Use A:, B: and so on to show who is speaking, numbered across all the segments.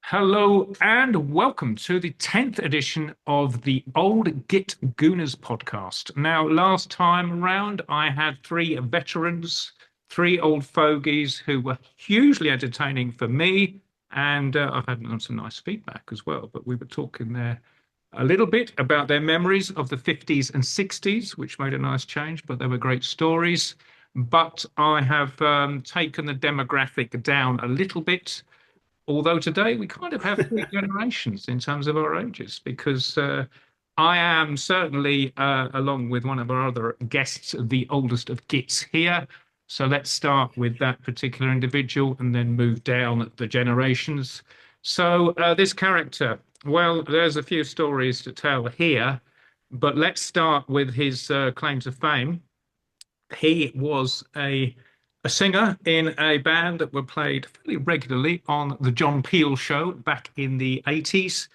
A: Hello and welcome to the 10th edition of the Old Git Gooners podcast. Now, last time around, I had three veterans, three old fogies who were hugely entertaining for me, and I've had some nice feedback as well. But we were talking there a little bit about their memories of the 50s and 60s, which made a nice change, but they were great stories. But I have taken the demographic down a little bit. Although today we kind of have three generations in terms of our ages, because I am certainly, along with one of our other guests, the oldest of gits here. So let's start with that particular individual and then move down the generations. So this character, well, there's a few stories to tell here, but let's start with his claim to fame. He was a singer in a band that were played fairly regularly on the John Peel show back in the 80s.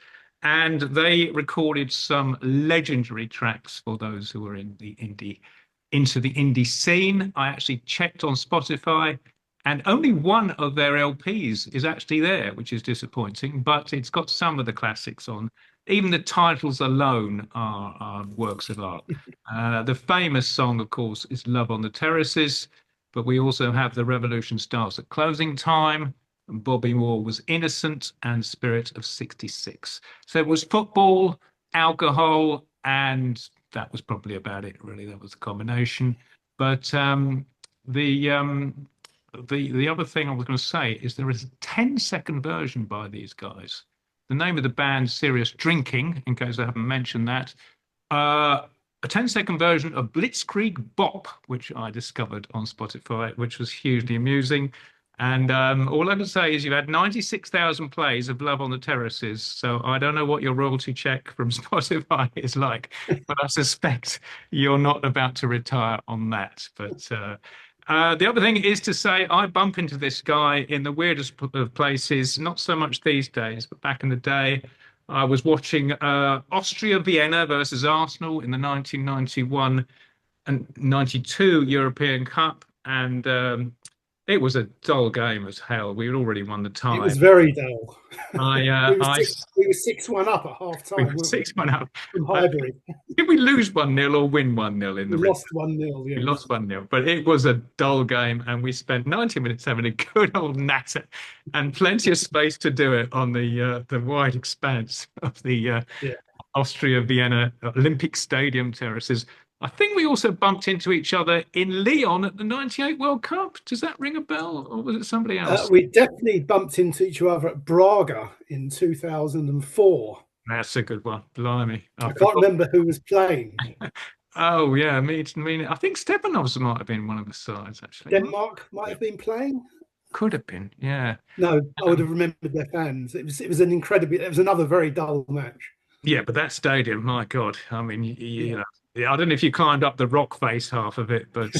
A: And they recorded some legendary tracks for those who were into the indie scene. I actually checked on Spotify, and only one of their LPs is actually there, which is disappointing, but it's got some of the classics on. Even the titles alone are works of art. The famous song, of course, is Love on the Terraces, but we also have The Revolution Starts at Closing Time, Bobby Moore Was Innocent, and Spirit of 66. So it was football, alcohol, and that was probably about it, really. That was a combination. But the um, the other thing I was going to say is there is a 10-second version by these guys. The name of the band, Serious Drinking, in case I haven't mentioned that. A 10-second version of Blitzkrieg Bop, which I discovered on Spotify, which was hugely amusing. And all I can say is you've had 96,000 plays of Love on the Terraces. So I don't know what your royalty check from Spotify is like, but I suspect you're not about to retire on that. But the other thing is to say I bump into this guy in the weirdest of places, not so much these days, but back in the day. I was watching Austria Vienna versus Arsenal in the 1991 and 92 European Cup, and it was a dull game as hell. We had already won the
B: It was
A: tie.
B: very dull.
A: I, uh,
B: We were
A: I,
B: six. We were 6-1 up at half
A: we
B: time,
A: were
B: weren't we?
A: 6-1 up.
B: From
A: Uh,
B: Highbury,
A: did we lose 1-0 or win 1-0 in
B: we
A: the
B: lost 1-0.
A: We
B: Yes.
A: lost 1-0, but it was a dull game, and we spent 90 minutes having a good old natter and plenty of space to do it on the wide expanse of the
B: Yeah.
A: Austria Vienna Olympic Stadium terraces. I think we also bumped into each other in Lyon at the 98 World Cup. Does that ring a bell, or was it somebody else?
B: We definitely bumped into each other at Braga in 2004.
A: That's a good one. Blimey. I
B: I can't
A: forgot.
B: remember who was playing.
A: Oh, yeah. I think Stepanovs might have been one of the sides, actually.
B: Denmark might have been playing.
A: Could have been, yeah.
B: No, I would have
A: Um,
B: remembered their fans. It was an incredibly. It was another very dull match.
A: Yeah, but that stadium, my God, I mean, you
B: Yeah.
A: know, yeah, I don't know if you climbed up the rock face half of it, but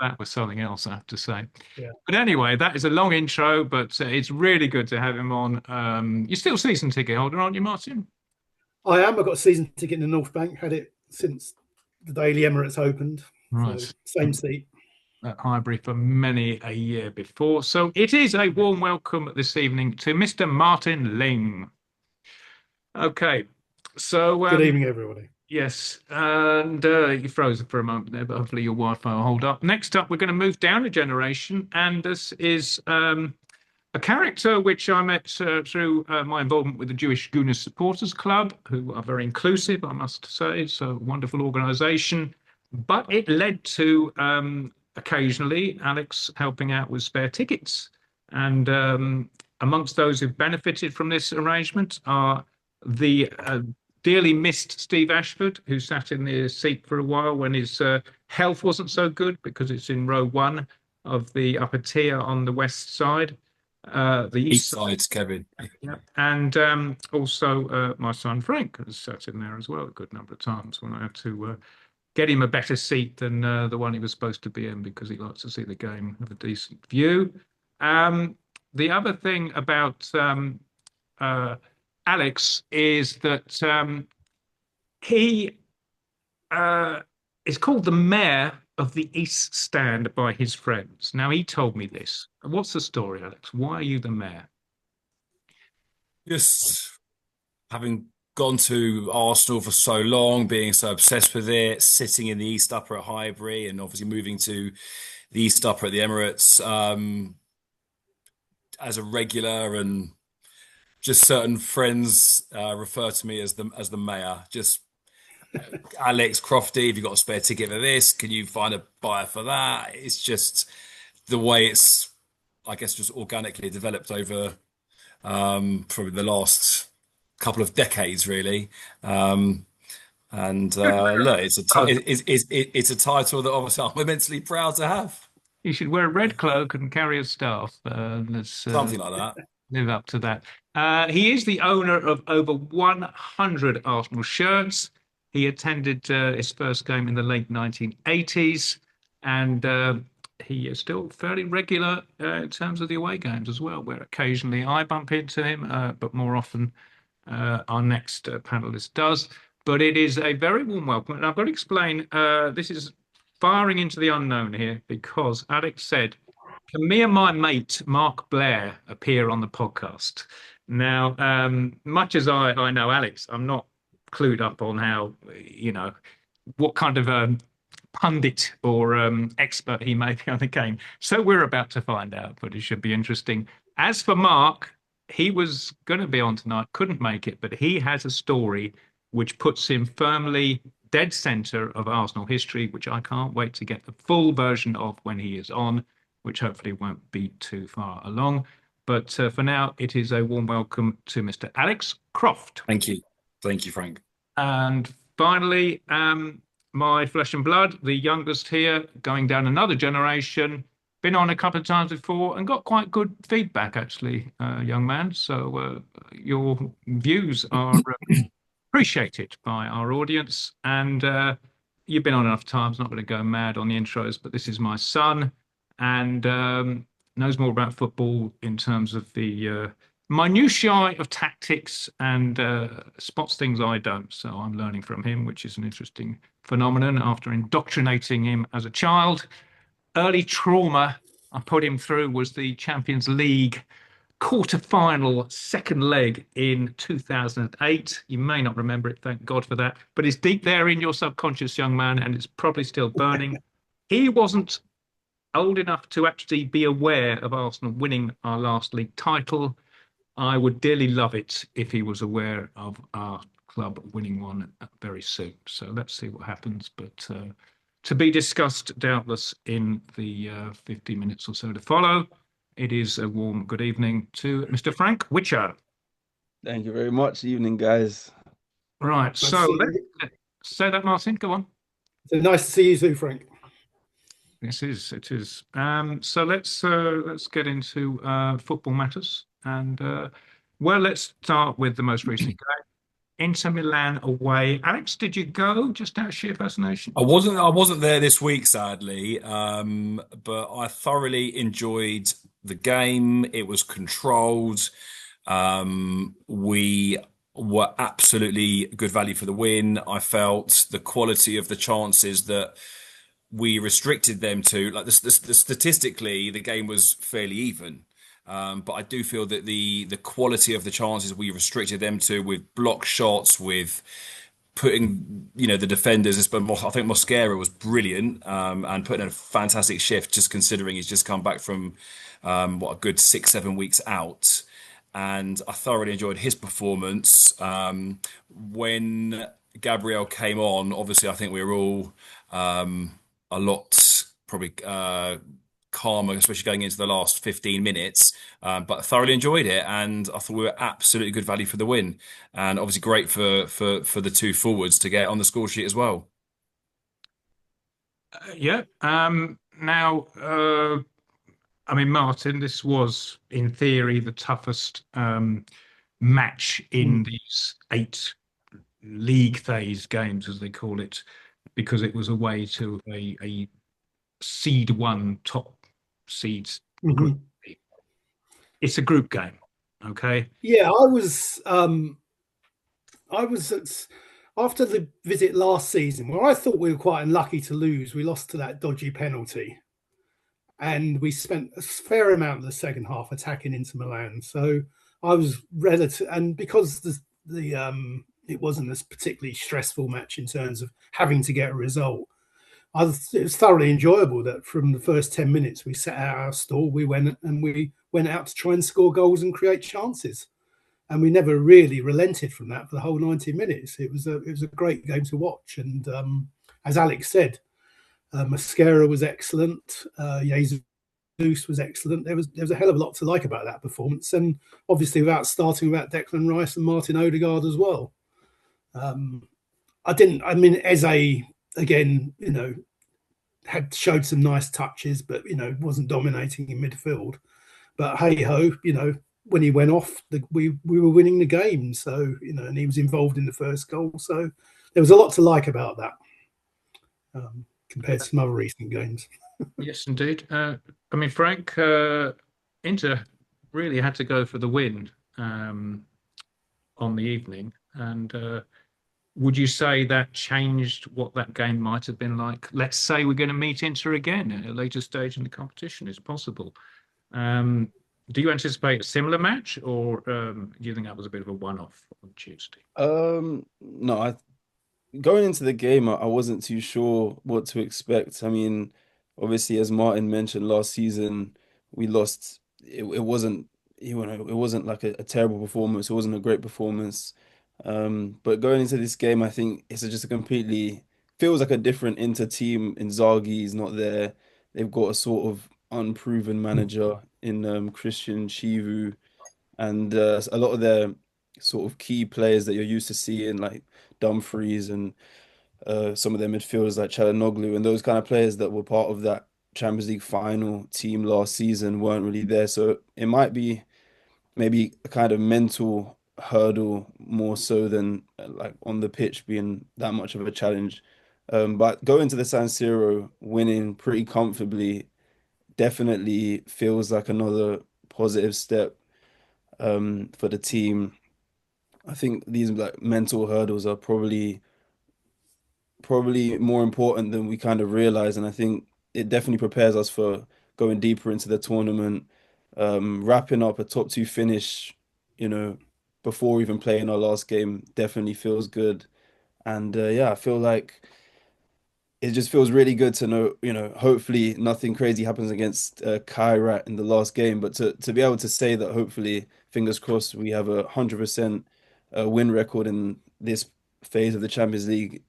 A: that was something else, I have to say.
B: Yeah.
A: But anyway, that is a long intro, but it's really good to have him on. You're still season ticket holder, aren't you, Martin?
B: I am. I've got a season ticket in the North Bank. Had it since the Daily Emirates opened. So
A: Right.
B: same seat.
A: At Highbury for many a year before. So it is a warm welcome this evening to Mr. Martin Ling. Okay, so
B: Good evening, everybody.
A: yes, and you froze for a moment there, but hopefully your Wi-Fi will hold up. Next up, we're going to move down a generation, and this is a character which I met through my involvement with the Jewish Gooners Supporters Club, who are very inclusive, I must say. It's a wonderful organisation, but it led to occasionally Alex helping out with spare tickets, and amongst those who've benefited from this arrangement are the dearly missed Steve Ashford, who sat in the seat for a while when his health wasn't so good because it's in row one of the upper tier on the west side, the
C: East
A: east side.
C: sides, Kevin.
A: Yeah. And also my son Frank has sat in there as well a good number of times when I had to get him a better seat than the one he was supposed to be in because he likes to see the game with a decent view. The other thing about uh, Alex is that he is called the mayor of the East Stand by his friends. Now, he told me this. What's the story, Alex? Why are you the mayor?
C: Just having gone to Arsenal for so long, being so obsessed with it, sitting in the East Upper at Highbury, and obviously moving to the East Upper at the Emirates, as a regular, and just certain friends refer to me as the mayor. Just Alex Crofty, have you got a spare ticket for this? Can you find a buyer for that? It's just the way it's, I guess, just organically developed over probably the last couple of decades, really. Um, and look, it's a title that obviously I'm immensely proud to have.
A: You should wear a red cloak and carry a staff. Let's
C: Something like that.
A: live up to that. He is the owner of over 100 Arsenal shirts. He attended his first game in the late 1980s, and he is still fairly regular in terms of the away games as well, where occasionally I bump into him, but more often our next panelist does. But it is a very warm welcome. And I've got to explain this is firing into the unknown here because Alex said, can me and my mate, Mark Blair, appear on the podcast? Now, much as I know Alex, I'm not clued up on how, what kind of pundit or expert he may be on the game. So we're about to find out, but it should be interesting. As for Mark, he was going to be on tonight, couldn't make it, but he has a story which puts him firmly dead center of Arsenal history, which I can't wait to get the full version of when he is on, which hopefully won't be too far along. But for now, it is a warm welcome to Mr. Alex Croft.
C: Thank you. Thank you, Frank.
A: And finally, my flesh and blood, the youngest here, going down another generation, been on a couple of times before and got quite good feedback, actually, young man. So your views are appreciated by our audience. And you've been on enough times, not going to go mad on the intros, but this is my son and knows more about football in terms of the minutiae of tactics and spots things I don't. So I'm learning from him, which is an interesting phenomenon after indoctrinating him as a child. Early trauma I put him through was the Champions League quarter-final second leg in 2008. You may not remember it, thank God for that, but it's deep there in your subconscious, young man, and it's probably still burning. He wasn't old enough to actually be aware of Arsenal winning our last league title. I would dearly love it if he was aware of our club winning one very soon. So let's see what happens. But to be discussed, doubtless, in the 50 minutes or so to follow. It is a warm good evening to Mr. Frank Whitcher.
D: Thank you very much. Evening, guys.
A: Right. So let's say that, Martin. Go on.
B: So nice to see you too, Frank.
A: It is. So let's get into football matters. And let's start with the most recent game. Inter Milan away. Alex, did you go just out of sheer fascination?
C: I wasn't there this week, sadly, but I thoroughly enjoyed the game. It was controlled. We were absolutely good value for the win. I felt the quality of the chances that we restricted them to, like statistically, the game was fairly even. But I do feel that the quality of the chances we restricted them to, with block shots, with putting the defenders, I think Mosquera was brilliant, and putting in a fantastic shift, just considering he's just come back from a good 6-7 weeks out. And I thoroughly enjoyed his performance. When Gabriel came on, obviously I think we were all a lot probably calmer, especially going into the last 15 minutes. But I thoroughly enjoyed it, and I thought we were absolutely good value for the win, and obviously great for the two forwards to get on the score sheet as well.
A: Yeah. Now, I mean, Martin, this was in theory the toughest match in these 8 league phase games, as they call it, because it was away to a seed 1 top seeds group. It's a group game, okay?
B: Yeah, I was after the visit last season, where I thought we were quite unlucky to lose. We lost to that dodgy penalty, and we spent a fair amount of the second half attacking Inter Milan. So I was relative, and because it wasn't a particularly stressful match in terms of having to get a result. It was thoroughly enjoyable that from the first 10 minutes we set out our stall, we went out to try and score goals and create chances, and we never really relented from that for the whole 90 minutes. It was a great game to watch, and as Alex said, Mascara was excellent. Jesus was excellent. There was a hell of a lot to like about that performance, and obviously without Declan Rice and Martin Odegaard as well. Eze again, had showed some nice touches, but wasn't dominating in midfield. But hey ho, when he went off, we were winning the game. So and he was involved in the first goal. So there was a lot to like about that compared to some other recent games.
A: Yes, indeed. Frank, Inter really had to go for the win on the evening, and would you say that changed what that game might have been like? Let's say we're going to meet Inter again at a later stage in the competition. It's possible. Do you anticipate a similar match, or do you think that was a bit of a one-off on Tuesday?
D: No, going into the game, I wasn't too sure what to expect. I mean, obviously, as Martin mentioned last season, we lost. It wasn't, it wasn't like a terrible performance. It wasn't a great performance. But going into this game, I think it's just a completely feels like a different Inter team. Inzaghi's not there. They've got a sort of unproven manager in Christian Chivu, and a lot of their sort of key players that you're used to seeing, like Dumfries and some of their midfielders like Çalhanoğlu, and those kind of players that were part of that Champions League final team last season weren't really there. So it might be maybe a kind of mental hurdle more so than like on the pitch being that much of a challenge. But going to the San Siro, winning pretty comfortably, definitely feels like another positive step for the team. I think these like mental hurdles are probably more important than we kind of realize, and I think it definitely prepares us for going deeper into the tournament, wrapping up a top two finish, before even playing our last game definitely feels good. And yeah, I feel like it just feels really good to know, hopefully nothing crazy happens against Kairat in the last game, but to be able to say that hopefully, fingers crossed, we have 100% win record in this phase of the Champions League,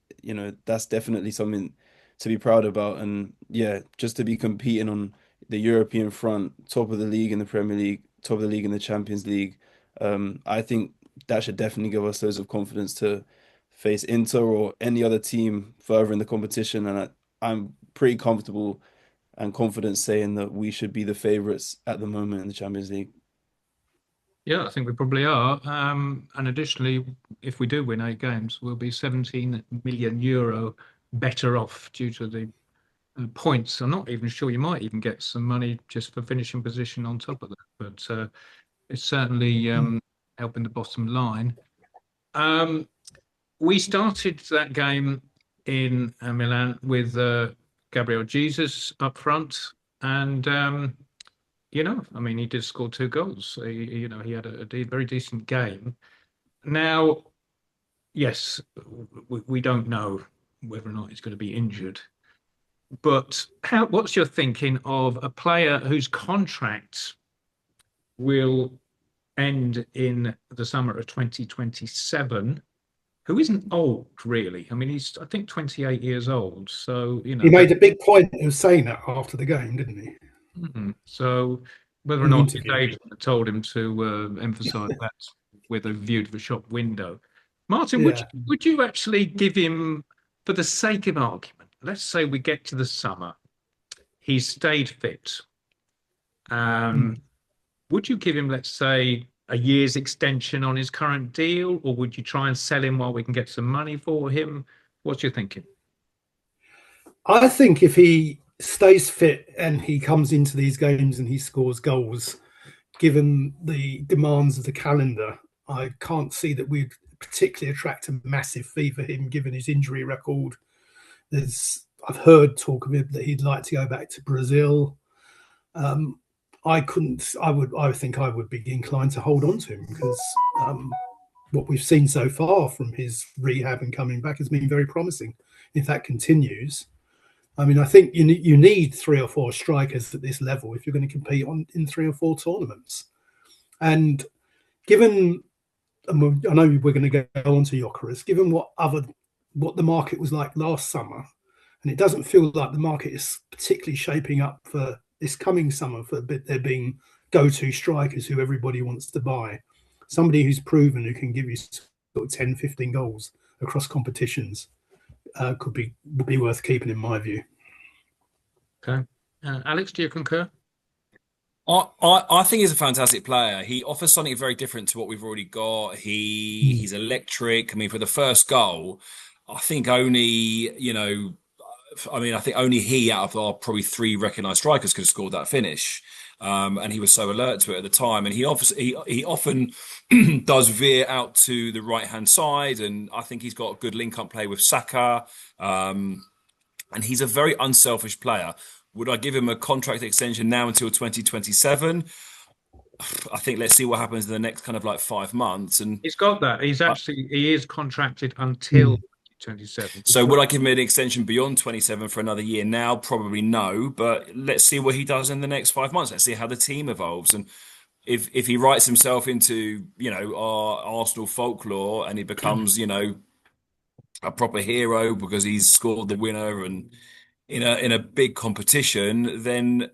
D: that's definitely something to be proud about. And yeah, just to be competing on the European front, top of the league in the Premier League, top of the league in the Champions League, I think that should definitely give us loads of confidence to face Inter or any other team further in the competition. And I'm pretty comfortable and confident saying that we should be the favourites at the moment in the Champions League.
A: Yeah, I think we probably are. And additionally, if we do win 8 games, we'll be 17 million euro better off due to the points. I'm not even sure, you might even get some money just for finishing position on top of that. But it's certainly helping the bottom line. We started that game in Milan with Gabriel Jesus up front, and he did score 2 goals. He had a very decent game. Now, yes, we don't know whether or not he's going to be injured, but what's your thinking of a player whose contract will end in the summer of 2027? Who isn't old, really? I mean, he's, I think, 28 years old. So,
B: He made a big point of saying that after the game, didn't he?
A: So, whether or not his agent told him to emphasise that with a view to the shop window. Martin, would you actually give him, for the sake of argument, let's say we get to the summer, he's stayed fit. Would you give him, let's say, a year's extension on his current deal, or would you try and sell him while we can get some money for him? What's your thinking?
B: I think if he stays fit and he comes into these games and he scores goals, given the demands of the calendar, I can't see that we'd particularly attract a massive fee for him, given his injury record. I've heard talk of him that he'd like to go back to Brazil. I couldn't. I think I would be inclined to hold on to him because what we've seen so far from his rehab and coming back has been very promising. If that continues, I mean, I think you need 3 or 4 strikers at this level if you're going to compete in 3 or 4 tournaments. And given, I know we're going to go on to Gyökeres, given what the market was like last summer, and it doesn't feel like the market is particularly shaping up for this coming summer for there being go-to strikers who everybody wants to buy. Somebody who's proven who can give you sort of 10, 15 goals across competitions would be worth keeping in my view.
A: Okay. Alex, do you concur?
C: I think he's a fantastic player. He offers something very different to what we've already got. He's electric. I mean, for the first goal, I think only I think only he out of our probably 3 recognised strikers could have scored that finish. And he was so alert to it at the time. And he often does veer out to the right hand side, and I think he's got good link up play with Saka. And he's a very unselfish player. Would I give him a contract extension now until 2027? I think let's see what happens in the next kind of like 5 months. And
A: he's got that. He is contracted until 27.
C: So would I give him an extension beyond 27 for another year now? Probably no, but let's see what he does in the next 5 months. Let's see how the team evolves. And if he writes himself into, our Arsenal folklore and he becomes, a proper hero because he's scored the winner and in a big competition, then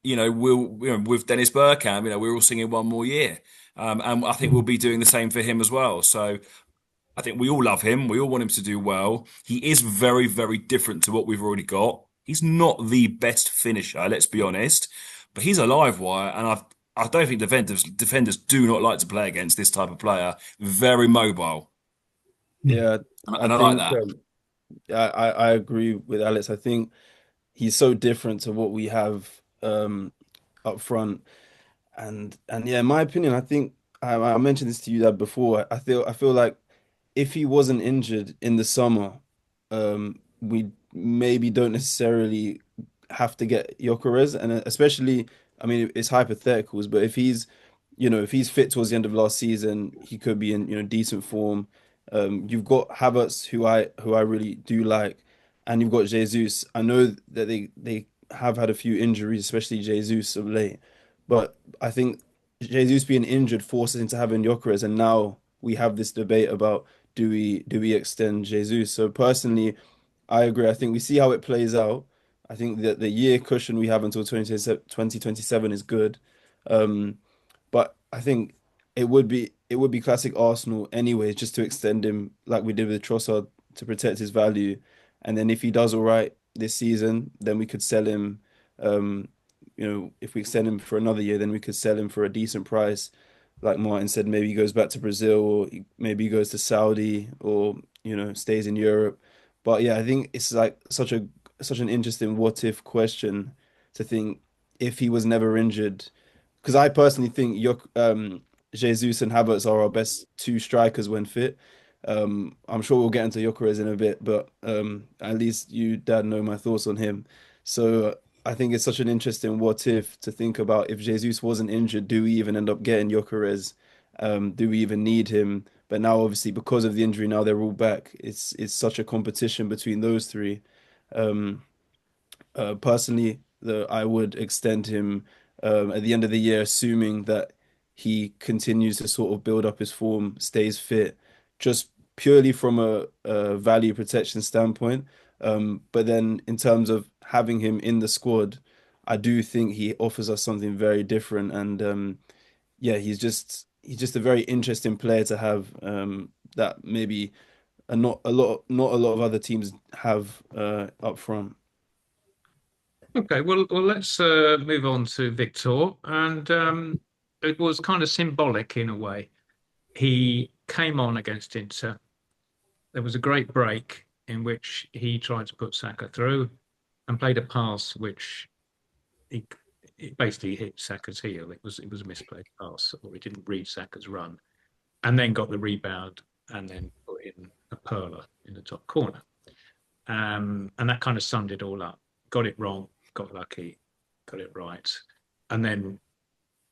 C: with Dennis Bergkamp, we're all singing one more year. And I think we'll be doing the same for him as well. So I think we all love him. We all want him to do well. He is very, very different to what we've already got. He's not the best finisher, let's be honest, but he's a live wire. And I don't think defenders do not like to play against this type of player. Very mobile.
D: Yeah,
C: And I like that.
D: I agree with Alex. I think he's so different to what we have up front. And yeah, in my opinion, I think I mentioned this to you that before. I feel like if he wasn't injured in the summer, we maybe don't necessarily have to get Gyökeres, and especially, I mean, it's hypotheticals, but if he's fit towards the end of last season, he could be in, decent form. You've got Havertz, who I really do like, and you've got Jesus. I know that they have had a few injuries, especially Jesus of late, but I think Jesus being injured forces into having Gyökeres, and now we have this debate about do we extend Jesus? So personally, I agree. I think we see how it plays out. I think that the year cushion we have until 2027 is good. But I think it would be classic Arsenal anyway, just to extend him like we did with Trossard to protect his value. And then if he does all right this season, then we could sell him. If we extend him for another year, then we could sell him for a decent price. Like Martin said, maybe he goes back to Brazil, or maybe he goes to Saudi, or stays in Europe. But yeah, I think it's like such an interesting what if question to think if he was never injured. Because I personally think Jesus and Havertz are our best 2 strikers when fit. I'm sure we'll get into Gyökeres in a bit, but at least you, Dad, know my thoughts on him. So I think it's such an interesting what if to think about if Jesus wasn't injured, do we even end up getting Gyökeres? Do we even need him? But now, obviously, because of the injury, now they're all back. It's such a competition between those 3. Personally, I would extend him at the end of the year, assuming that he continues to sort of build up his form, stays fit, just purely from a value protection standpoint. But then in terms of having him in the squad, I do think he offers us something very different. And yeah, he's just a very interesting player to have, that maybe not a lot of other teams have up front.
A: Okay, well, let's move on to Victor, and it was kind of symbolic in a way. He came on against Inter. There was a great break in which he tried to put Saka through and played a pass which it basically hit Saka's heel. It was a misplayed pass, or he didn't read Saka's run, and then got the rebound and then put in a perler in the top corner. And that kind of summed it all up. Got it wrong, got lucky, got it right. And then,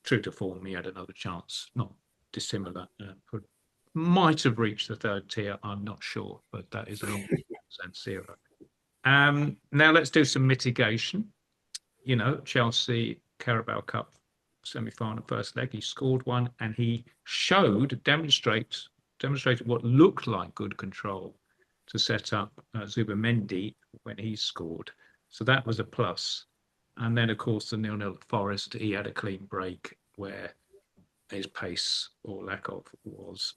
A: true to form, he had another chance, not dissimilar. Might have reached the third tier, I'm not sure, but that is a long San Siro. Now let's do some mitigation. You know, Chelsea Carabao Cup semi-final first leg, he scored one, and he demonstrated what looked like good control to set up Zubimendi when he scored. So that was a plus. And then, of course, the 0-0 at Forest, he had a clean break where his pace or lack of was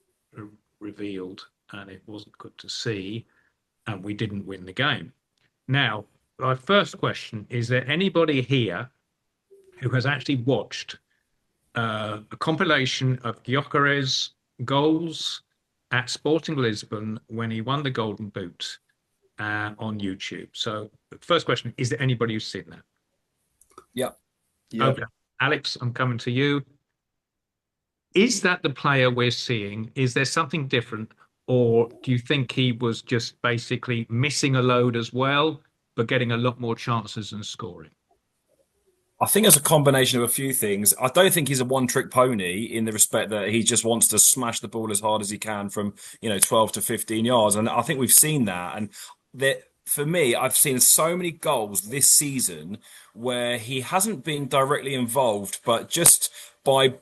A: revealed, and it wasn't good to see, and we didn't win the game. Now, my first question, is there anybody here who has actually watched a compilation of Gyökeres goals at Sporting Lisbon when he won the Golden Boot on YouTube? So the first question, is there anybody who's seen that?
C: Yeah.
A: Okay. Alex, I'm coming to you. Is that the player we're seeing? Is there something different? Or do you think he was just basically missing a load as well, but getting a lot more chances and scoring?
C: I think it's a combination of a few things. I don't think he's a one-trick pony in the respect that he just wants to smash the ball as hard as he can from 12 to 15 yards. And I think we've seen that. And for me, I've seen so many goals this season where he hasn't been directly involved, but just by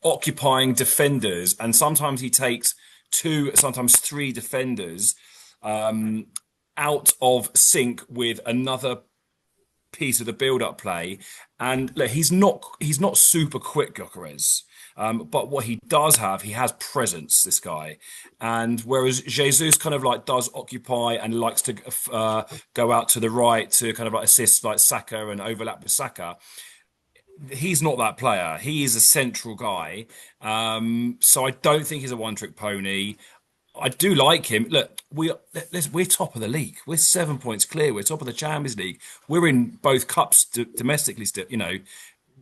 C: occupying defenders, and sometimes he takes 2, sometimes 3 defenders out of sync with another piece of the build-up play. And look, he's not super quick, Gyökeres. But what he does have, he has presence, this guy. And whereas Jesus kind of like does occupy and likes to go out to the right to kind of like assist like Saka and overlap with Saka, he's not that player. He is a central guy. So I don't think he's a one-trick pony. I do like him. Look, we're top of the league. We're 7 points clear. We're top of the Champions League. We're in both cups domestically still.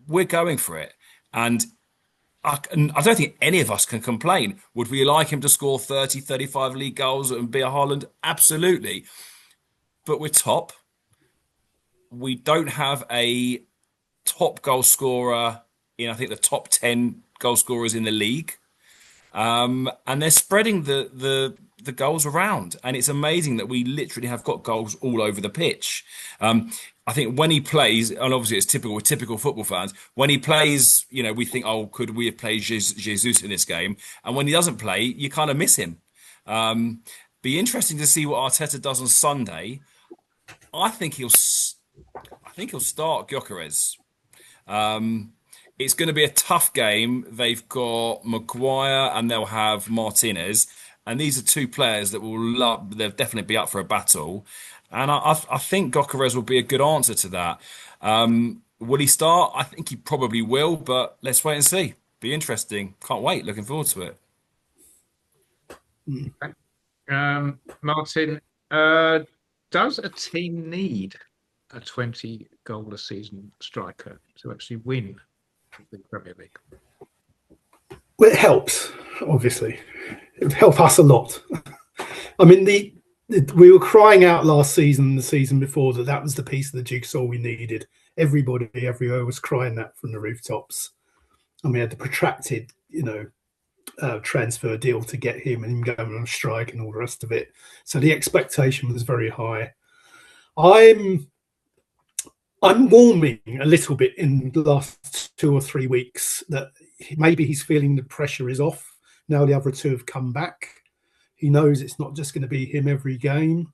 C: We're going for it. And I don't think any of us can complain. Would we like him to score 30, 35 league goals and be a Haaland? Absolutely. But we're top. We don't have a top goal scorer in, I think, the top 10 goal scorers in the league. And they're spreading the goals around. And it's amazing that we literally have got goals all over the pitch. I think when he plays, and obviously it's typical football fans, when he plays, we think, oh, could we have played Jesus in this game? And when he doesn't play, you kind of miss him. Be interesting to see what Arteta does on Sunday. I think he'll start Gyökeres. It's going to be a tough game. They've got Maguire and they'll have Martinez. And these are 2 players that they'll definitely be up for a battle. And I think Gyökeres will be a good answer to that. Will he start? I think he probably will, but let's wait and see. Be interesting. Can't wait. Looking forward to it.
A: Martin, does a team need a 20-goal a season striker to actually win the Premier League?
B: Well, it helps, obviously. It would help us a lot. I mean, we were crying out last season, the season before, that was the piece of the jigsaw we needed. Everybody everywhere was crying that from the rooftops. And we had the protracted, transfer deal to get him and him going on strike and all the rest of it. So the expectation was very high. I'm warming a little bit in the last 2 or 3 weeks that maybe he's feeling the pressure is off. Now the other 2 have come back. He knows it's not just going to be him every game.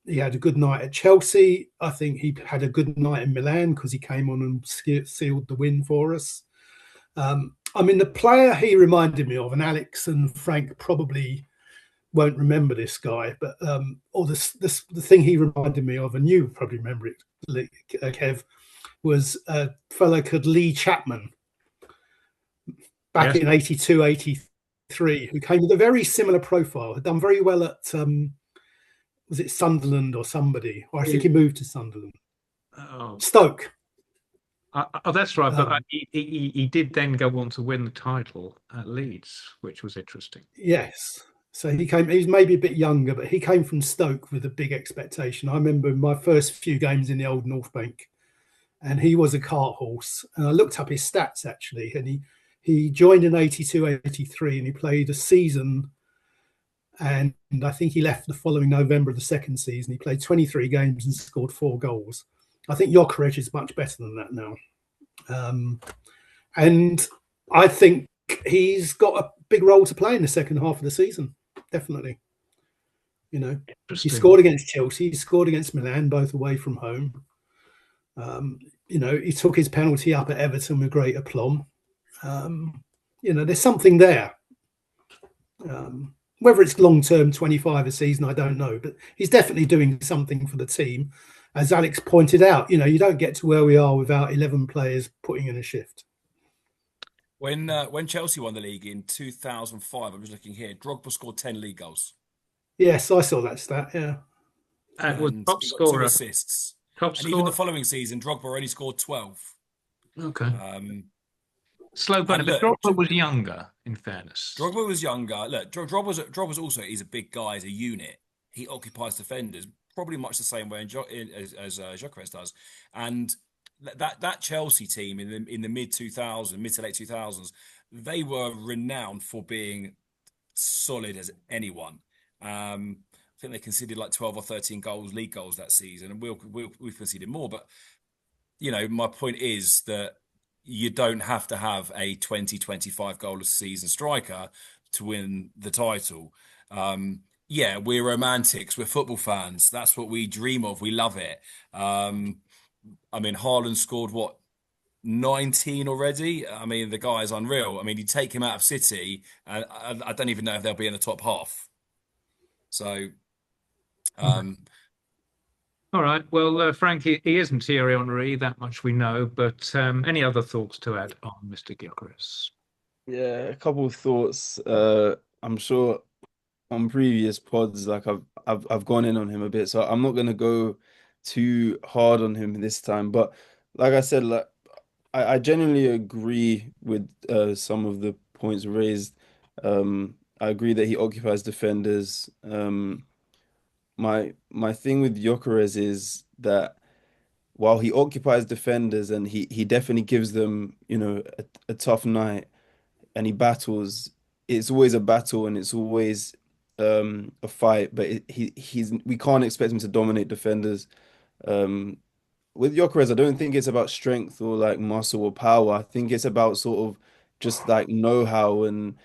B: He had a good night at Chelsea. I think he had a good night in Milan because he came on and sealed the win for us. The player he reminded me of, and Alex and Frank probably won't remember this guy, but the thing he reminded me of, and you probably remember it, Kev, was a fellow called Lee Chapman back in 82, 83, who came with a very similar profile, had done very well at, was it Sunderland or somebody? Or I think he moved to Sunderland. Stoke.
A: That's right. But he did then go on to win the title at Leeds, which was interesting.
B: Yes. So he was maybe a bit younger, but he came from Stoke with a big expectation. I remember my first few games in the old North Bank and he was a cart horse. And I looked up his stats actually, and he joined in 82, 83, and he played a season. And I think he left the following November of the second season. He played 23 games and scored 4 goals. I think Gyökeres is much better than that now. And I think he's got a big role to play in the second half of the season. Definitely. You know, he scored against Chelsea, he scored against Milan, both away from home. You know, he took his penalty up at Everton with great aplomb. You know, there's something there. Whether it's long-term, 25 a season, I don't know, but he's definitely doing something for the team. As Alex pointed out, you know, you don't get to where we are without 11 players putting in a shift.
C: When Chelsea won the league in 2005, I'm just looking here, Drogba scored 10 league goals.
B: Yes, I saw that stat, yeah.
A: And top scorer.
C: 2 assists.
A: Top
C: and even the following season, Drogba only scored 12.
A: Okay. Slow burner, but Drogba was younger, in fairness.
C: Drogba was younger. Look, Drogba's also, he's a big guy, he's a unit. He occupies defenders, probably much the same way as Gyökeres does. And that Chelsea team in the mid to late 2000s, they were renowned for being solid as anyone. I think they conceded like 12 or 13 league goals that season, and we've conceded more. But you know, my point is that you don't have to have a 20-25 goal a season striker to win the title. Yeah, we're romantics, we're football fans. That's what we dream of. We love it. I mean, Haaland scored 19 already. I mean, the guy is unreal. I mean, you take him out of City, and I don't even know if they'll be in the top half. So,
A: all right. Well, Frank, he isn't Thierry Henry, that much we know. But any other thoughts to add on Mr. Gyökeres?
D: Yeah, a couple of thoughts. I'm sure on previous pods, like I've gone in on him a bit, so I'm not gonna go too hard on him this time. But like I said, like I genuinely agree with some of the points raised. I agree that he occupies defenders. My thing with Gyökeres is that while he occupies defenders and he definitely gives them, you know, a tough night and he battles, it's always a battle and it's always a fight, but we can't expect him to dominate defenders. With Gyökeres, I don't think it's about strength or like muscle or power. I think it's about sort of just like know-how and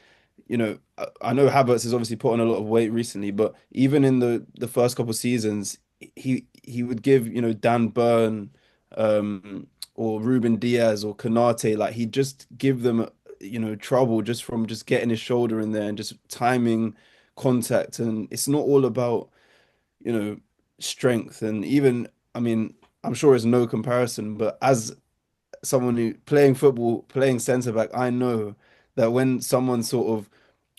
D: you know, I know Havertz has obviously put on a lot of weight recently, but even in the first couple of seasons, he would give, you know, Dan Burn, or Ruben Diaz or Konate, like he'd just give them, you know, trouble just from just getting his shoulder in there and just timing contact. And it's not all about, you know, strength. And even, I mean, I'm sure it's no comparison, but as someone who playing football, playing centre back, I know that when someone's sort of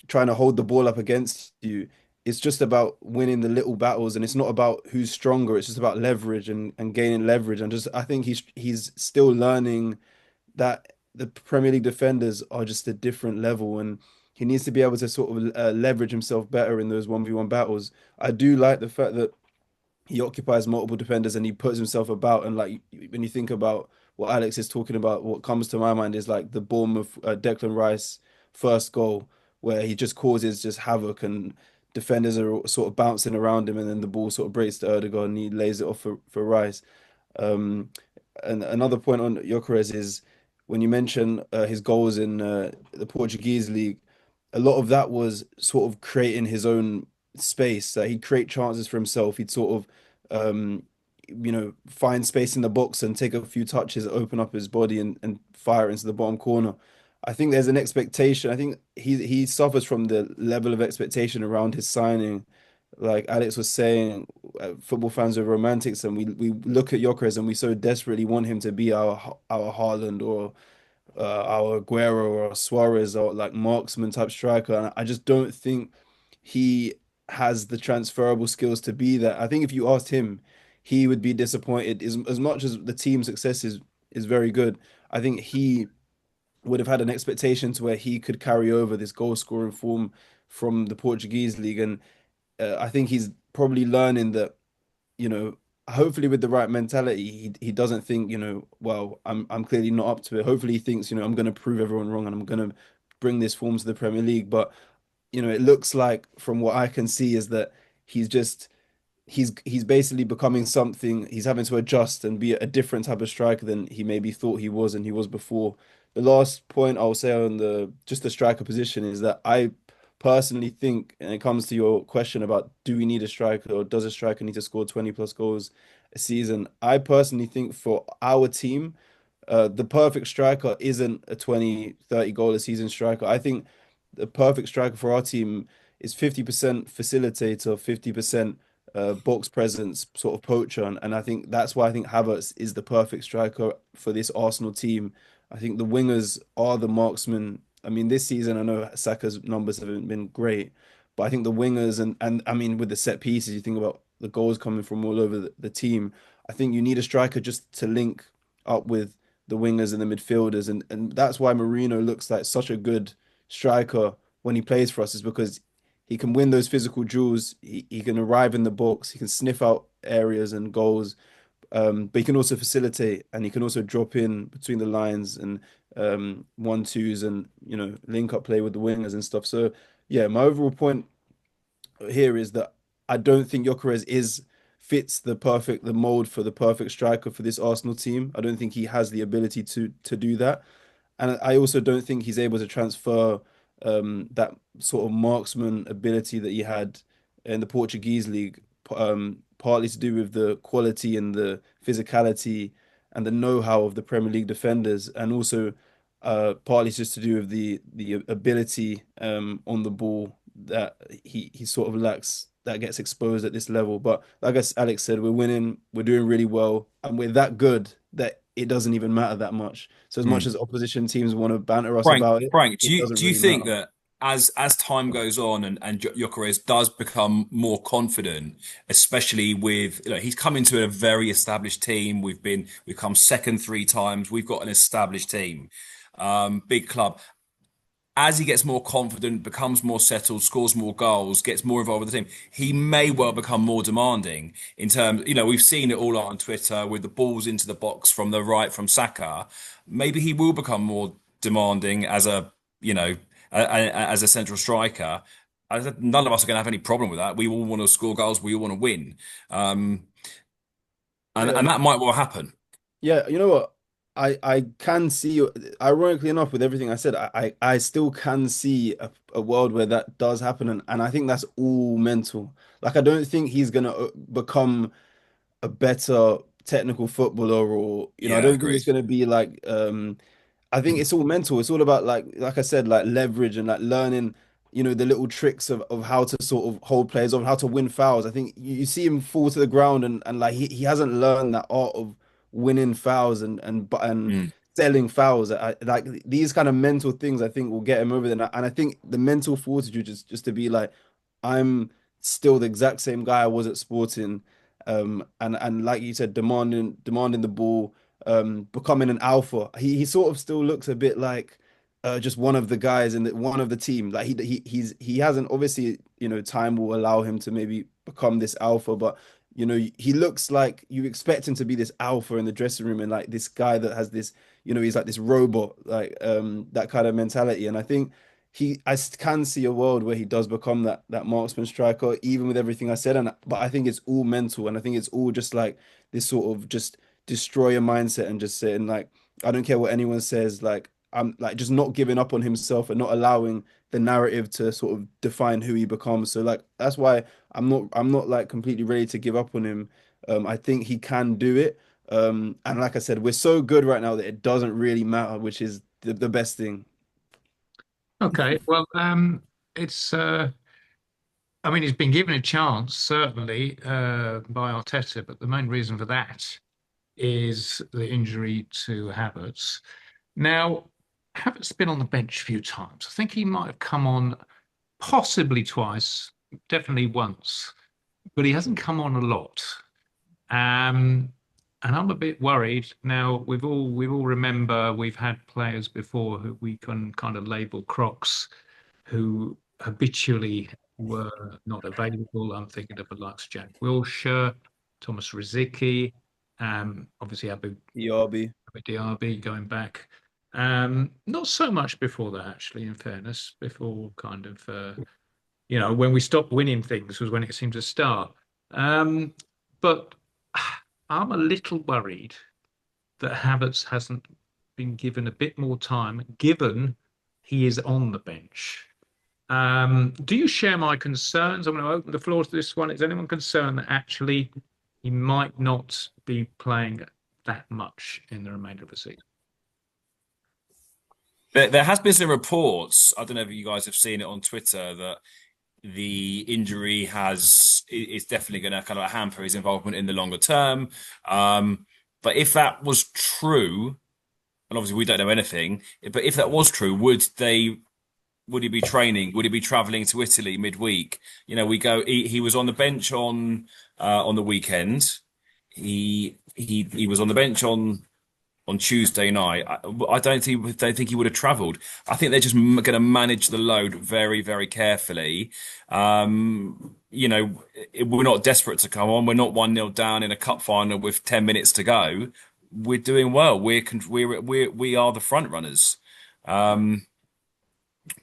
D: trying to hold the ball up against you, it's just about winning the little battles and it's not about who's stronger. It's just about leverage and gaining leverage. And just I think he's still learning that the Premier League defenders are just a different level and he needs to be able to sort of leverage himself better in those 1v1 battles. I do like the fact that he occupies multiple defenders and he puts himself about. And like when you think about what Alex is talking about, what comes to my mind is like the Bournemouth Declan Rice first goal, where he just causes just havoc and defenders are sort of bouncing around him, and then the ball sort of breaks to Erdogan and he lays it off for Rice. And another point on Gyökeres is when you mention his goals in the Portuguese league, a lot of that was sort of creating his own space. He'd create chances for himself. He'd sort of, you know, find space in the box and take a few touches, open up his body and fire into the bottom corner. I think there's an expectation. I think he suffers from the level of expectation around his signing. Like Alex was saying, football fans are romantics, and we look at Gyökeres and we so desperately want him to be our Haaland or our Aguero or Suarez or like marksman type striker. And I just don't think he has the transferable skills to be that. I think if you asked him, he would be disappointed. As much as the team success is very good, I think he would have had an expectation to where he could carry over this goal scoring form from the Portuguese league. And I think he's probably learning that, you know, hopefully with the right mentality, he doesn't think, well, I'm clearly not up to it. Hopefully he thinks, I'm going to prove everyone wrong and I'm going to bring this form to the Premier League. But, it looks like from what I can see is that he's just he's basically becoming something. He's having to adjust and be a different type of striker than he maybe thought he was and he was before. The last point I'll say on the striker position is that I personally think, and it comes to your question about do we need a striker or does a striker need to score 20 plus goals a season? I personally think for our team, the perfect striker isn't a 20, 30 goal a season striker. I think the perfect striker for our team is 50% facilitator, 50% box presence, sort of poacher. And I think that's why I think Havertz is the perfect striker for this Arsenal team. I think the wingers are the marksmen. I mean, this season, I know Saka's numbers haven't been great, but I think the wingers and I mean, with the set pieces, you think about the goals coming from all over the team. I think you need a striker just to link up with the wingers and the midfielders. And that's why Marino looks like such a good striker when he plays for us, is because he can win those physical duels. He can arrive in the box. He can sniff out areas and goals. But he can also facilitate and he can also drop in between the lines and 1-2s and, link up play with the wingers and stuff. So, yeah, my overall point here is that I don't think Gyökeres fits the mold for the perfect striker for this Arsenal team. I don't think he has the ability to do that. And I also don't think he's able to transfer that sort of marksman ability that he had in the Portuguese league, partly to do with the quality and the physicality and the know-how of the Premier League defenders, and also partly just to do with the ability on the ball that he sort of lacks, that gets exposed at this level. But like Alex said, we're winning, we're doing really well, and we're that good that it doesn't even matter that much. So as much as opposition teams want to banter us about it,
C: Frank,
D: it doesn't
C: do you
D: really
C: think
D: matter.
C: that as time goes on and Gyökeres does become more confident, especially with, he's come into a very established team. We've come second 3 times. We've got an established team, big club. As he gets more confident, becomes more settled, scores more goals, gets more involved with the team, he may well become more demanding in terms, we've seen it all on Twitter with the balls into the box from the right from Saka. Maybe he will become more demanding as as a central striker. None of us are going to have any problem with that. We all want to score goals. We all want to win.
D: Yeah,
C: And that might well happen.
D: yeah, you know what? I can see, ironically enough, with everything I said, I still can see a world where that does happen, and I think that's all mental. Like, I don't think he's gonna become a better technical footballer, or I
C: Yeah,
D: don't think
C: agreed.
D: it's gonna be like I think it's all mental. It's all about like I said, like leverage and like learning, the little tricks of how to sort of hold players on, how to win fouls. I think you see him fall to the ground and like he hasn't learned that art of winning fouls and
C: Mm.
D: selling fouls. Like these kind of mental things, I think will get him over there. And I think the mental fortitude is just to be like, I'm still the exact same guy I was at Sporting, and like you said, demanding the ball, becoming an alpha. He sort of still looks a bit like just one of the guys in one of the team. Like he hasn't, obviously, time will allow him to maybe become this alpha, but he looks like you expect him to be this alpha in the dressing room and like this guy that has this, he's like this robot, like that kind of mentality. And I think can see a world where he does become that marksman striker, even with everything I said. But I think it's all mental, and I think it's all just like this sort of just destroyer mindset and just saying like, I don't care what anyone says, like I'm like just not giving up on himself and not allowing the narrative to sort of define who he becomes. So like that's why I'm not like completely ready to give up on him. I think he can do it. And like I said, we're so good right now that it doesn't really matter, which is the best thing.
A: Okay, well, it's I mean, he's been given a chance, certainly, by Arteta, but the main reason for that is the injury to Havertz. Now, Havertz's been on the bench a few times. I think he might have come on possibly twice, definitely once, but he hasn't come on a lot. And I'm a bit worried. Now, we all remember we've had players before who we can kind of label crocs who habitually were not available. I'm thinking of the likes of Jack Wilshere. Thomas Rosicky, obviously
D: ERB.
A: Diaby going back. Not so much before that, actually, in fairness, before kind of, when we stopped winning things was when it seemed to start. But I'm a little worried that Havertz hasn't been given a bit more time, given he is on the bench. Do you share my concerns? I'm going to open the floor to this one. Is anyone concerned that actually he might not be playing that much in the remainder of the season?
C: There has been some reports, I don't know if you guys have seen it on Twitter, that the injury is definitely going to kind of hamper his involvement in the longer term. But if that was true, and obviously we don't know anything, but if that was true, would he be training? Would he be traveling to Italy midweek? He was on the bench on the weekend. He was on the bench on Tuesday night. I don't think he would have travelled. I think they're just going to manage the load very, very carefully. We're not desperate to come on. We're not 1-0 down in a cup final with 10 minutes to go. We're doing well. We are the front runners.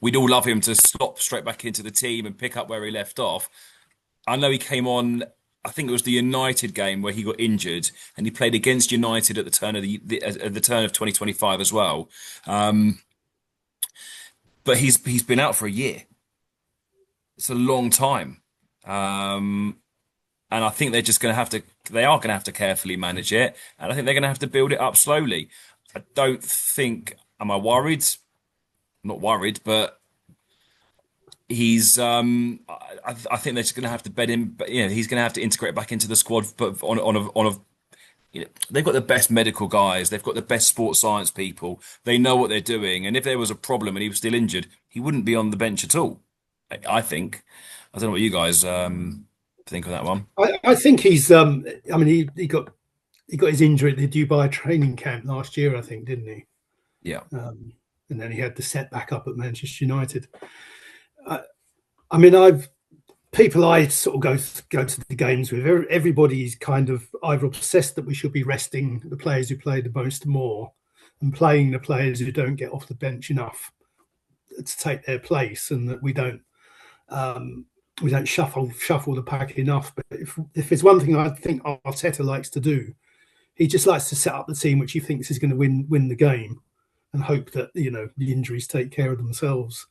C: We'd all love him to slot straight back into the team and pick up where he left off. I know he came on, I think it was the United game where he got injured, and he played against United at the turn of the turn of 2025 as well. But he's been out for a year. It's a long time, and I think they are going to have to carefully manage it, and I think they're going to have to build it up slowly. I don't think. Am I worried? I'm not worried, but he's I think they're just going to have to bed him, but he's going to have to integrate back into the squad, but they've got the best medical guys, they've got the best sports science people, they know what they're doing, and if there was a problem and he was still injured, he wouldn't be on the bench at all. I think. I don't know what you guys think of that one.
B: I think he's he got his injury at the Dubai training camp last year, I think, didn't he?
C: Yeah.
B: And then he had the setback up at Manchester United. I sort of go to the games with, everybody's kind of either obsessed that we should be resting the players who play the most more and playing the players who don't get off the bench enough to take their place, and that we don't shuffle the pack enough. But if there's one thing I think Arteta likes to do, he just likes to set up the team which he thinks is going to win the game, and hope that the injuries take care of themselves.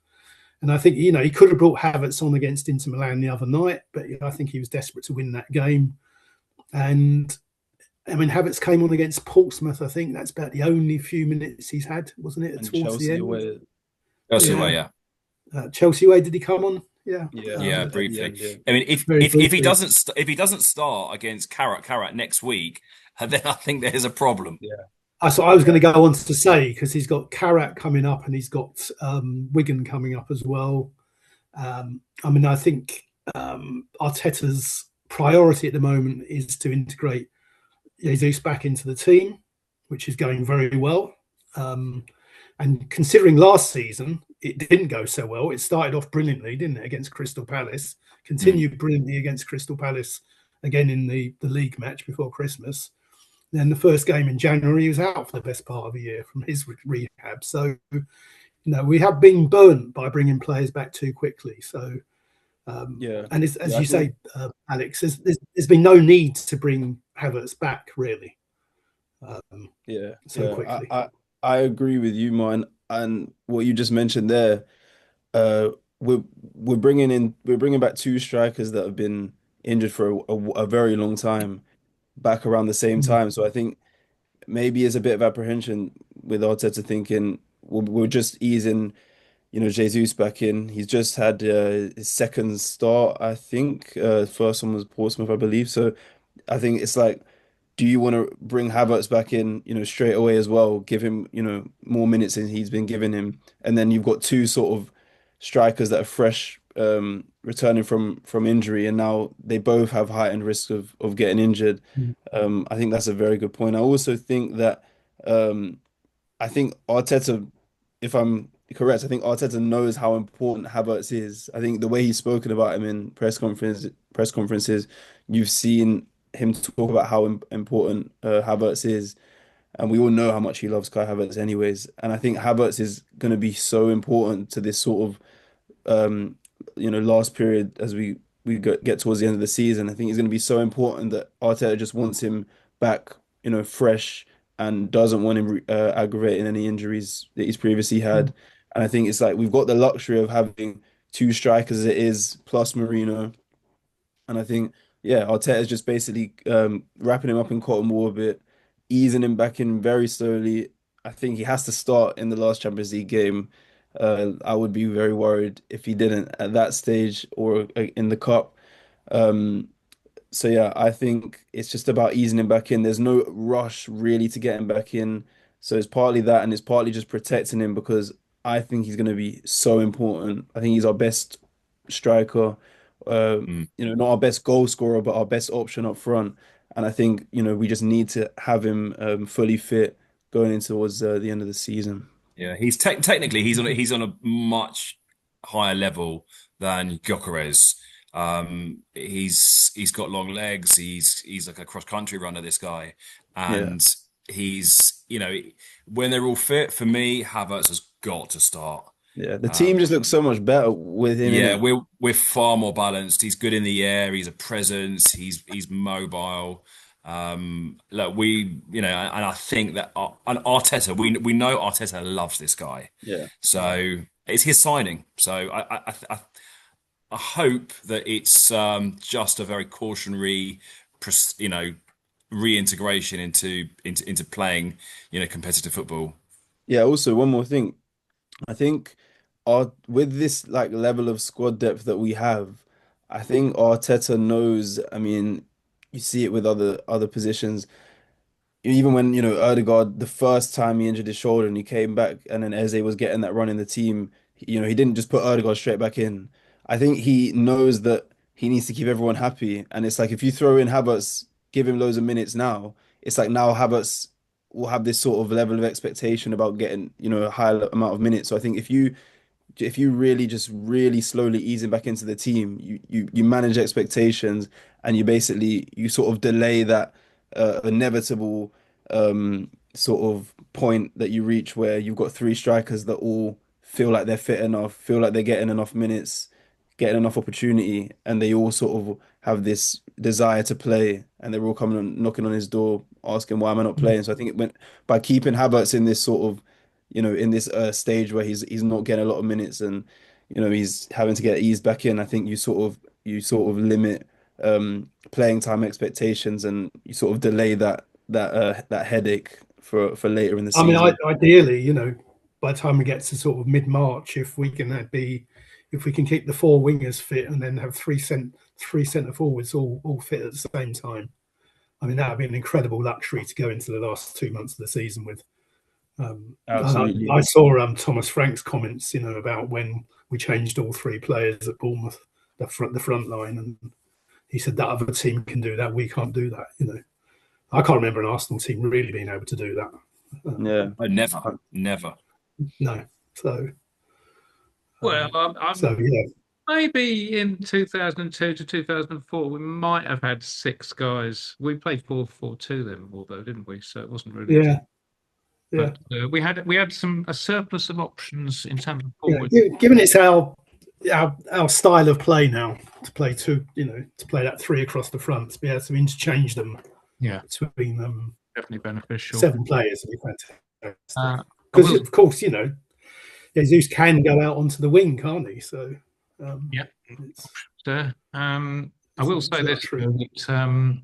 B: And I think he could have brought Havertz on against Inter Milan the other night, but I think he was desperate to win that game. And Havertz came on against Portsmouth. I think that's about the only few minutes he's had, wasn't it?
D: And
B: towards
D: Chelsea
B: the end.
D: away.
C: Chelsea away, yeah.
B: Chelsea away, did he come on? Yeah.
C: Yeah, briefly.
D: Yeah.
C: I mean, if he doesn't start against Carrot next week, then I think there's a problem.
D: Yeah.
B: That's what I was going to go on to say, because he's got Carrot coming up and he's got Wigan coming up as well. I think Arteta's priority at the moment is to integrate Jesus back into the team, which is going very well. And considering last season, it didn't go so well. It started off brilliantly, didn't it, against Crystal Palace? Continued brilliantly against Crystal Palace again in the league match before Christmas. Then the first game in January, he was out for the best part of a year from his rehab. So, we have been burnt by bringing players back too quickly. So, and as you say, Alex, there's been no need to bring Havertz back really. So quickly.
D: I agree with you, man, and what you just mentioned there. We're bringing back two strikers that have been injured for a very long time, back around the same time. So I think maybe it's a bit of apprehension with Arteta thinking we're just easing, Jesus back in. He's just had his second start, I think. First one was Portsmouth, I believe. So I think it's like, do you want to bring Havertz back in, straight away as well, give him, more minutes than he's been giving him, and then you've got two sort of strikers that are fresh, returning from injury, and now they both have heightened risk of getting injured. I think that's a very good point. I also think that I think Arteta, if I'm correct, I think Arteta knows how important Havertz is. I think the way he's spoken about him in press conferences, you've seen him talk about how important Havertz is, and we all know how much he loves Kai Havertz, anyways. And I think Havertz is going to be so important to this sort of last period as we get towards the end of the season. I think he's going to be so important that Arteta just wants him back, fresh, and doesn't want him aggravating any injuries that he's previously had. And I think it's like we've got the luxury of having two strikers as it is, plus Marino. And I think, yeah, Arteta's just basically wrapping him up in cotton wool a bit, easing him back in very slowly. I think he has to start in the last Champions League game. I would be very worried if he didn't at that stage or in the cup. Um, so yeah, I think it's just about easing him back in. There's no rush really to get him back in. So it's partly that, and it's partly just protecting him because I think he's going to be so important. I think he's our best striker, not our best goal scorer, but our best option up front. And I think, we just need to have him fully fit going in towards the end of the season.
C: Yeah, he's technically he's on a much higher level than Gyökeres. He's got long legs. He's like a cross country runner, this guy,
D: Yeah.
C: and he's when they're all fit, for me, Havertz has got to start.
D: Yeah. The team just looks so much better with him in
C: Yeah,
D: it.
C: we're far more balanced. He's good in the air. He's a presence. He's mobile. Look, and I think that and Arteta, we know Arteta loves this guy.
D: Yeah.
C: So it's his signing. So I hope that it's just a very cautionary, reintegration into playing, competitive football.
D: Yeah. Also, one more thing. I think our with this like level of squad depth that we have, I think Arteta knows. I mean, you see it with other positions. Even when, Ødegaard, the first time he injured his shoulder and he came back and then Eze was getting that run in the team, he didn't just put Ødegaard straight back in. I think he knows that he needs to keep everyone happy. And it's like if you throw in Havertz, give him loads of minutes now, it's like now Havertz will have this sort of level of expectation about getting, a high amount of minutes. So I think if you really just really slowly ease him back into the team, you manage expectations and you sort of delay that inevitable sort of point that you reach where you've got three strikers that all feel like they're fit enough, feel like they're getting enough minutes, getting enough opportunity, and they all sort of have this desire to play, and they're all coming and knocking on his door, asking why am I not playing? So I think it went by keeping Havertz in this sort of, in this stage where he's not getting a lot of minutes and he's having to get eased back in. I think you sort of limit playing time expectations and you sort of delay that headache for later in the
B: I mean,
D: season.
B: ideally, by the time we get to sort of mid-March, if we can keep the four wingers fit and then have three centre forwards all fit at the same time, I mean, that would be an incredible luxury to go into the last 2 months of the season with.
D: Absolutely.
B: I saw Thomas Frank's comments, about when we changed all three players at Bournemouth, the front line, and he said that other team can do that. We can't do that. I can't remember an Arsenal team really being able to do that.
D: Yeah.
C: Oh, never.
B: No. So,
A: Well,
B: so yeah.
A: maybe in 2002 to 2004, we might have had six guys. We played 4-4-2 then, although, didn't we? So it wasn't really.
B: Yeah. Yeah.
A: But we had a surplus of options in terms of
B: Yeah.
A: forward.
B: Given it's our style of play now to play to play that three across the front, to be able to interchange them
A: Yeah,
B: between
A: definitely beneficial.
B: 7 players would be fantastic.
A: I
B: Because
A: will-
B: of course, Jesus can go out onto the wing, can't he? So
A: Yeah.
B: it's,
A: I will say this,
B: true.
A: that,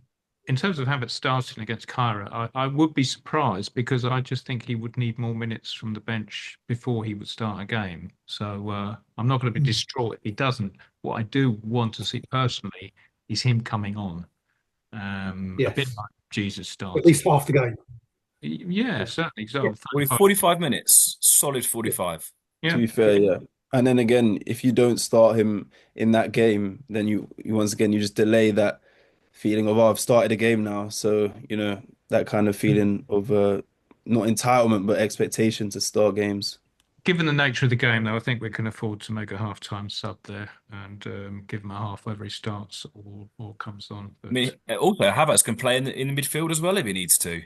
A: in terms of Havertz starting against Kyra, I would be surprised because I just think he would need more minutes from the bench before he would start a game. So I'm not going to be distraught if he doesn't. What I do want to see personally is him coming on. A bit
B: Yes.
A: like Jesus
B: At
A: started.
B: least half the game.
A: Yeah, certainly. So
C: 45 minutes, solid 45.
A: yeah.
D: To be fair, yeah. And then again, if you don't start him in that game, then you once again you just delay that feeling of, oh, I've started a game now. So, that kind of feeling of not entitlement but expectation to start games.
A: given the nature of the game, though, I think we can afford to make a half-time sub there and give him a half whether he starts or comes on.
C: I mean, also Havertz can play in the midfield as well if he needs to.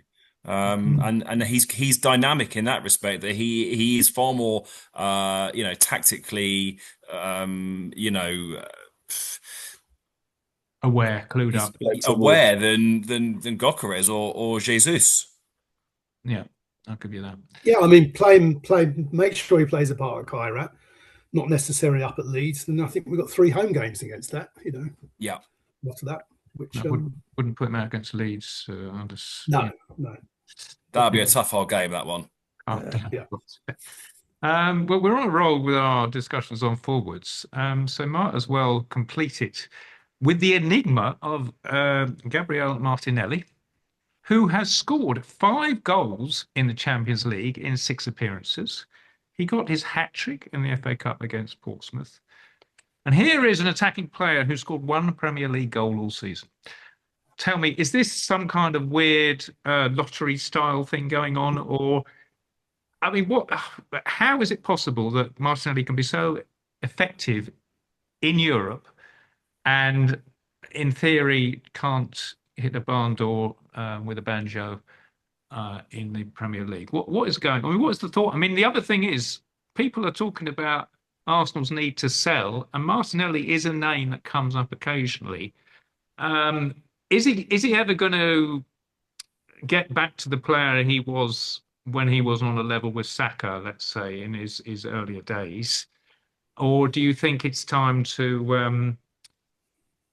C: And he's dynamic in that respect, that he is far more tactically
A: aware, clued
C: he's
A: up.
C: aware than Gyökeres or Jesus.
A: Yeah, I'll give you that.
B: Yeah, I mean, make sure he plays a part at Kairat, not necessarily up at Leeds. And I think we've got 3 home games against that,
C: Yeah.
B: Lots of that, which
A: wouldn't put him out against Leeds.
B: No.
C: That'll be a tough old game, that one.
B: Yeah.
A: Well, we're on a roll with our discussions on forwards, so might as well complete it with the enigma of Gabriel Martinelli, who has scored 5 goals in the Champions League in 6 appearances. He got his hat-trick in the FA Cup against Portsmouth. And here is an attacking player who scored 1 Premier League goal all season. Tell me, is this some kind of weird lottery-style thing going on? Or, I mean, how is it possible that Martinelli can be so effective in Europe and, in theory, can't hit a barn door with a banjo in the Premier League? What is going on? I mean, what is the thought? I mean, the other thing is, people are talking about Arsenal's need to sell, and Martinelli is a name that comes up occasionally. Is he ever going to get back to the player he was when he was on a level with Saka, let's say, in his earlier days? Or do you think it's time to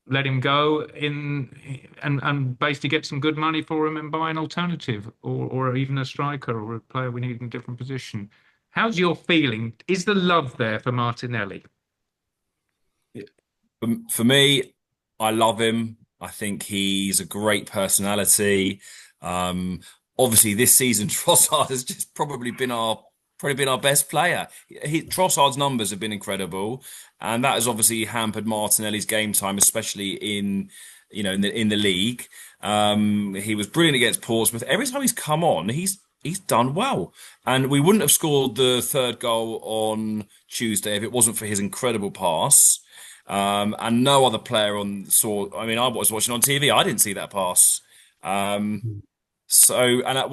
A: let him go and basically get some good money for him and buy an alternative or even a striker or a player we need in a different position? How's your feeling? Is the love there for Martinelli?
C: For me, I love him. I think he's a great personality. Obviously, this season Trossard has just probably been our best player. Trossard's numbers have been incredible, and that has obviously hampered Martinelli's game time, especially in the league. He was brilliant against Portsmouth. Every time he's come on, he's done well, and we wouldn't have scored the 3rd goal on Tuesday if it wasn't for his incredible pass. And no other player saw. I mean, I was watching on TV. I didn't see that pass. We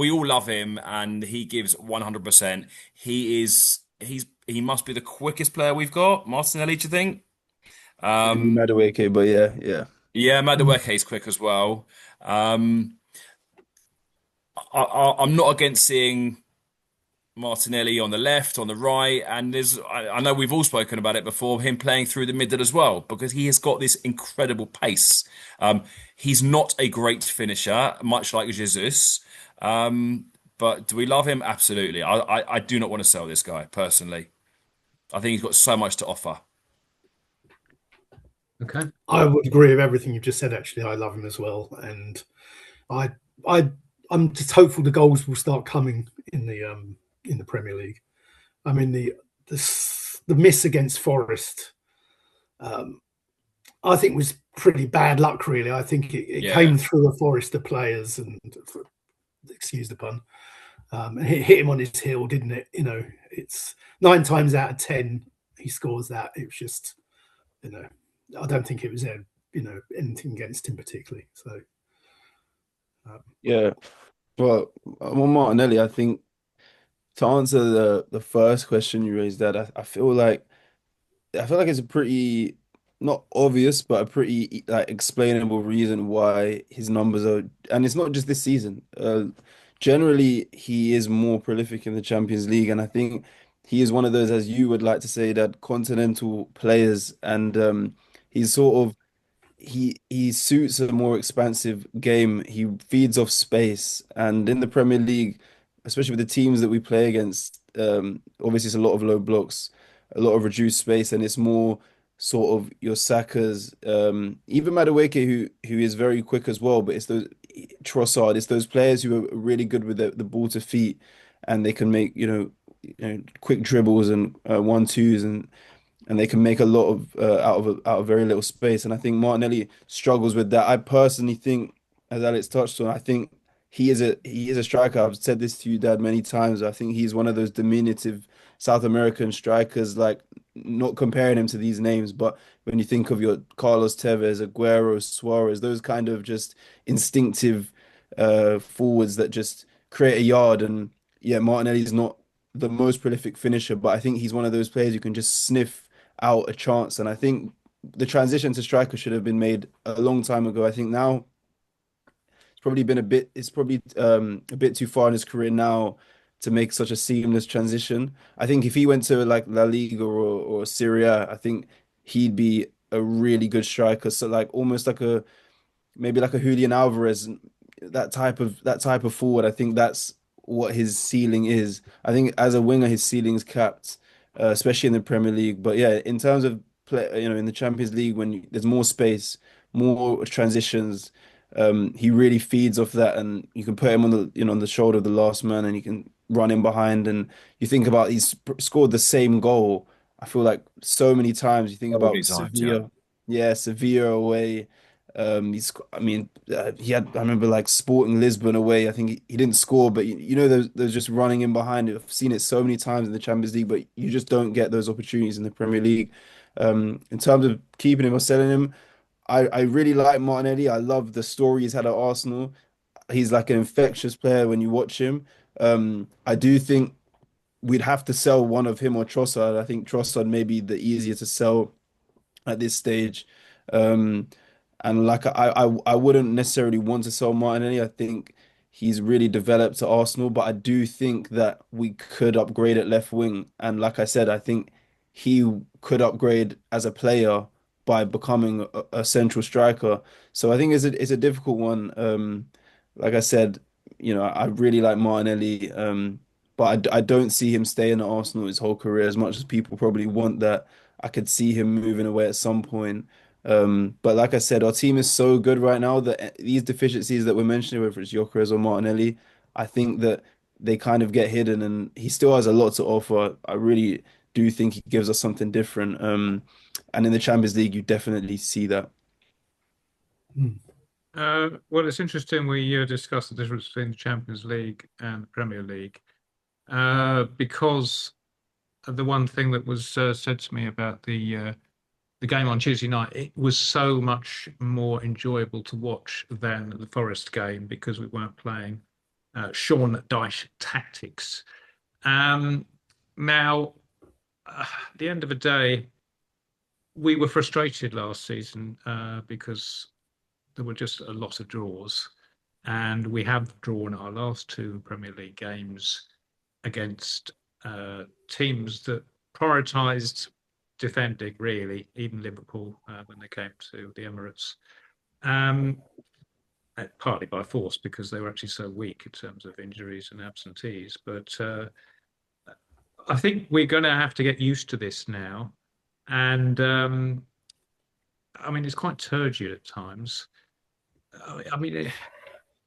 C: all love him, and he gives 100%. He must be the quickest player we've got. Martinelli, do you think?
D: Madueke, but
C: yeah, Madueke's quick as well. I'm not against seeing Martinelli on the left, on the right, and I know we've all spoken about it before, him playing through the middle as well, because he has got this incredible pace. He's not a great finisher, much like Jesus, but do we love him? Absolutely. I do not want to sell this guy, personally. I think he's got so much to offer.
A: Okay.
B: I would agree with everything you've just said, actually. I love him as well, and I'm just hopeful the goals will start coming in the Premier League. I mean, the miss against Forest, I think was pretty bad luck, really. I think it came through a Forester players, and excuse the pun, and hit him on his heel, didn't it? It's 9 times out of 10 he scores that. It was just, I don't think it was anything against him particularly. So
D: yeah. Well, on Martinelli, I think to answer the first question you raised, that I feel like it's a pretty, not obvious, but a pretty explainable reason why his numbers are, and it's not just this season. Generally, he is more prolific in the Champions League, and I think he is one of those, as you would like to say, that continental players, and he's sort of he suits a more expansive game. He feeds off space, and in the Premier League, especially with the teams that we play against, obviously it's a lot of low blocks, a lot of reduced space, and it's more sort of your Sakas, even Madueke, who is very quick as well. But it's those Trossard, it's those players who are really good with the ball to feet, and they can make quick dribbles and 1-2s, and they can make a lot of out of very little space. And I think Martinelli struggles with that. I personally think, as Alex touched on, I think he is a striker. I've said this to you, Dad, many times. I think he's one of those diminutive South American strikers, like not comparing him to these names, but when you think of your Carlos Tevez, Aguero, Suarez, those kind of just instinctive forwards that just create a yard. And yeah, Martinelli's not the most prolific finisher, but I think he's one of those players who can just sniff out a chance. And I think the transition to striker should have been made a long time ago. I think now it's probably a bit too far in his career now to make such a seamless transition. I think if he went to like La Liga or Serie A, I think he'd be a really good striker. So like almost like a maybe like a Julian Alvarez, that type of forward. I think that's what his ceiling is. I think as a winger, his ceiling's capped, especially in the Premier League. But yeah, in terms of play, in the Champions League, when there's more space, more transitions, he really feeds off that, and you can put him on on the shoulder of the last man, and you can run in behind. And you think about scored the same goal. I feel like so many times. You think
C: So many
D: about
C: times, yeah.
D: Sevilla, yeah, Sevilla away. I mean, he had. I remember like Sporting Lisbon away. I think he didn't score, but there's just running in behind. I've seen it so many times in the Champions League, but you just don't get those opportunities in the Premier League. In terms of keeping him or selling him, I really like Martinelli. I love the story he's had at Arsenal. He's like an infectious player when you watch him. I do think we'd have to sell one of him or Trossard. I think Trossard may be the easier to sell at this stage. Um, and like I wouldn't necessarily want to sell Martinelli. I think he's really developed at Arsenal, but I do think that we could upgrade at left wing. And like I said, I think he could upgrade as a player by becoming a central striker. So I think it's a difficult one. Like I said, I really like Martinelli, but I don't see him staying at Arsenal his whole career as much as people probably want that. I could see him moving away at some point. But like I said, our team is so good right now that these deficiencies that we're mentioning, whether it's Gyökeres or Martinelli, I think that they kind of get hidden, and he still has a lot to offer. I really do think he gives us something different. And in the Champions League, you definitely see that.
A: Well, it's interesting we discussed the difference between the Champions League and the Premier League because the one thing that was said to me about the game on Tuesday night, it was so much more enjoyable to watch than the Forest game because we weren't playing Sean Dyche tactics. Now, at the end of the day, we were frustrated last season because there were just a lot of draws, and we have drawn our last two Premier League games against teams that prioritised defending, really, even Liverpool when they came to the Emirates. Partly by force because they were actually so weak in terms of injuries and absentees. But I think we're going to have to get used to this now. And I mean, it's quite turgid at times. I mean,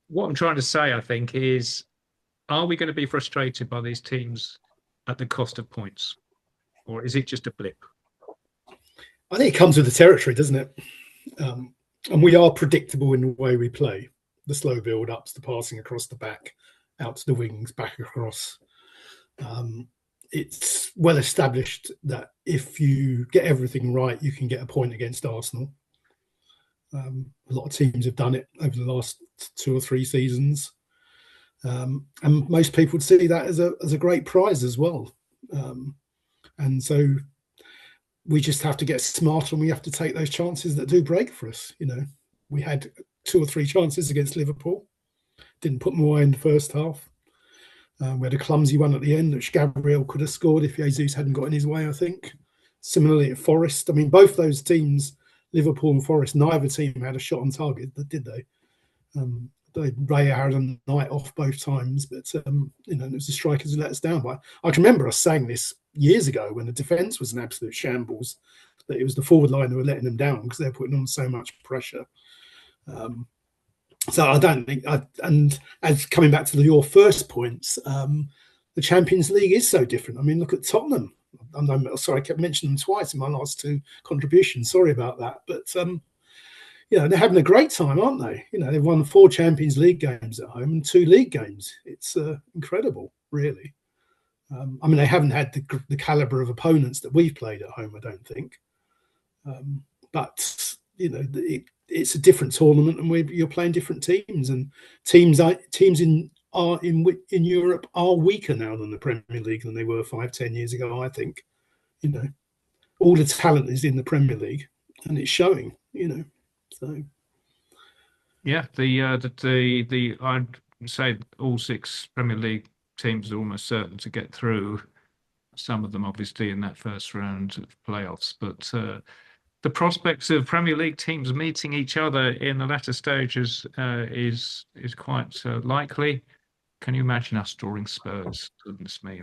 A: what I'm trying to say, I think, is are we going to be frustrated by these teams at the cost of points? Or is it just a blip?
B: I think it comes with the territory, doesn't it? And we are predictable in the way we play. The slow build-ups, the passing across the back, out to the wings, back across. It's well established that if you get everything right, you can get a point against Arsenal. A lot of teams have done it over the last 2 or 3 seasons. And most people would see that as a great prize as well. And so we just have to get smarter, and we have to take those chances that do break for us. We had 2 or 3 chances against Liverpool, didn't put them away in the first half. We had a clumsy one at the end, which Gabriel could have scored if Jesus hadn't got in his way, I think. Similarly at Forest. I mean, both those teams, Liverpool and Forest, neither team had a shot on target, did they? Raya had a night off both times, but it was the strikers who let us down. But I can remember us saying this years ago when the defence was an absolute shambles, that it was the forward line who were letting them down because they're putting on so much pressure. So I don't think, and as coming back to your first points, the Champions League is so different. I mean, look at Tottenham. I'm sorry, I kept mentioning them twice in my last 2 contributions. Sorry about that, but they're having a great time, aren't they? They've won 4 Champions League games at home and 2 league games. It's incredible, really. I mean, they haven't had the caliber of opponents that we've played at home, I don't think. But it's a different tournament, and you're playing different teams, and teams in Europe are weaker now than the Premier League than they were 5-10 years ago. I think, all the talent is in the Premier League, and it's showing. So
A: Yeah, I'd say all six Premier League teams are almost certain to get through. Some of them, obviously, in that first round of playoffs, but the prospects of Premier League teams meeting each other in the latter stages is quite likely. Can you imagine us drawing Spurs? Goodness me,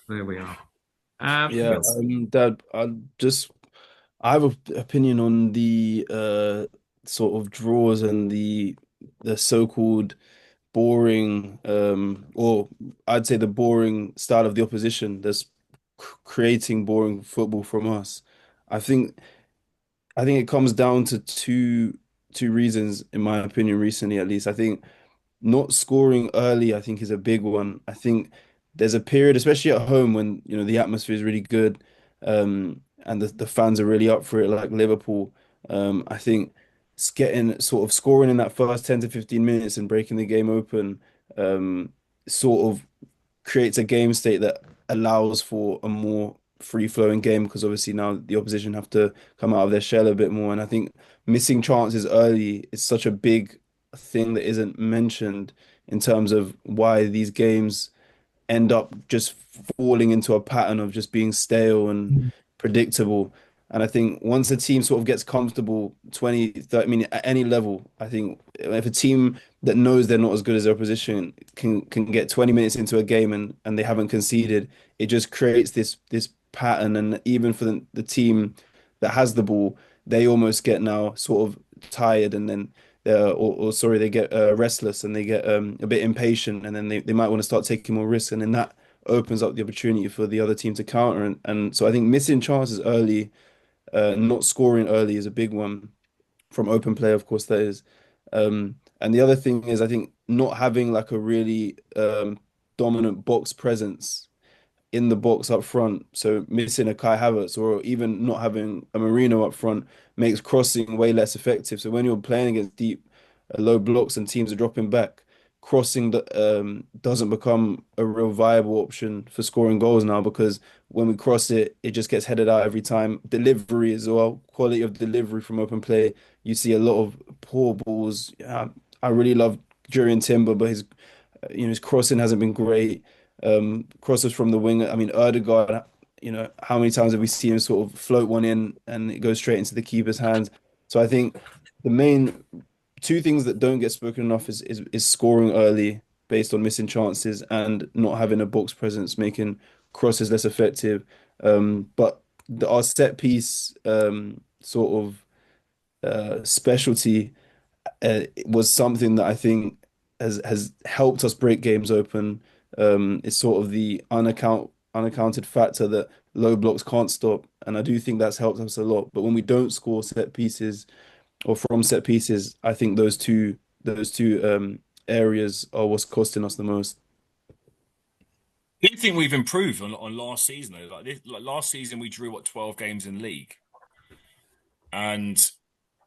A: there we are.
D: Yeah,
A: Yes.
D: Dad, I have an opinion on the sort of draws and the so-called boring or I'd say the boring style of the opposition that's creating boring football from us. I think it comes down to two reasons in my opinion recently at least. I think not scoring early, I think, is a big one. I think there's a period, especially at home, when the atmosphere is really good, and the fans are really up for it, like Liverpool. I think it's getting sort of scoring in that first 10 to 15 minutes and breaking the game open, sort of creates a game state that allows for a more free-flowing game because obviously now the opposition have to come out of their shell a bit more. And I think missing chances early is such a big thing that isn't mentioned in terms of why these games end up just falling into a pattern of just being stale and predictable. And I think once a team sort of gets comfortable 20, 30, I mean, at any level, I think if a team that knows they're not as good as their opposition can get 20 minutes into a game and they haven't conceded, it just creates this pattern. And even for the team that has the ball, they almost get now sort of tired and then or sorry, they get restless and they get a bit impatient and then they might want to start taking more risks and then that opens up the opportunity for the other team to counter and so I think missing chances early, not scoring early is a big one from open play, of course, that is. And the other thing is, I think not having like a really dominant box presence in the box up front. So missing a Kai Havertz or even not having a Marino up front makes crossing way less effective. So when you're playing against deep, low blocks and teams are dropping back, crossing doesn't become a real viable option for scoring goals now because when we cross it, it just gets headed out every time. Delivery as well, quality of delivery from open play. You see a lot of poor balls. I really love Jurriën Timber, but his crossing hasn't been great. Crosses from the wing. I mean, Ødegaard, how many times have we seen him sort of float one in and it goes straight into the keeper's hands? So I think the main two things that don't get spoken enough is scoring early based on missing chances and not having a box presence, making crosses less effective. But our set piece sort of specialty was something that I think has helped us break games open. It's sort of the unaccounted factor that low blocks can't stop, and I do think that's helped us a lot. But when we don't score set pieces or from set pieces, I think those two areas are what's costing us the most.
C: Do you think we've improved on last season though? Like last season, we drew 12 games in league, and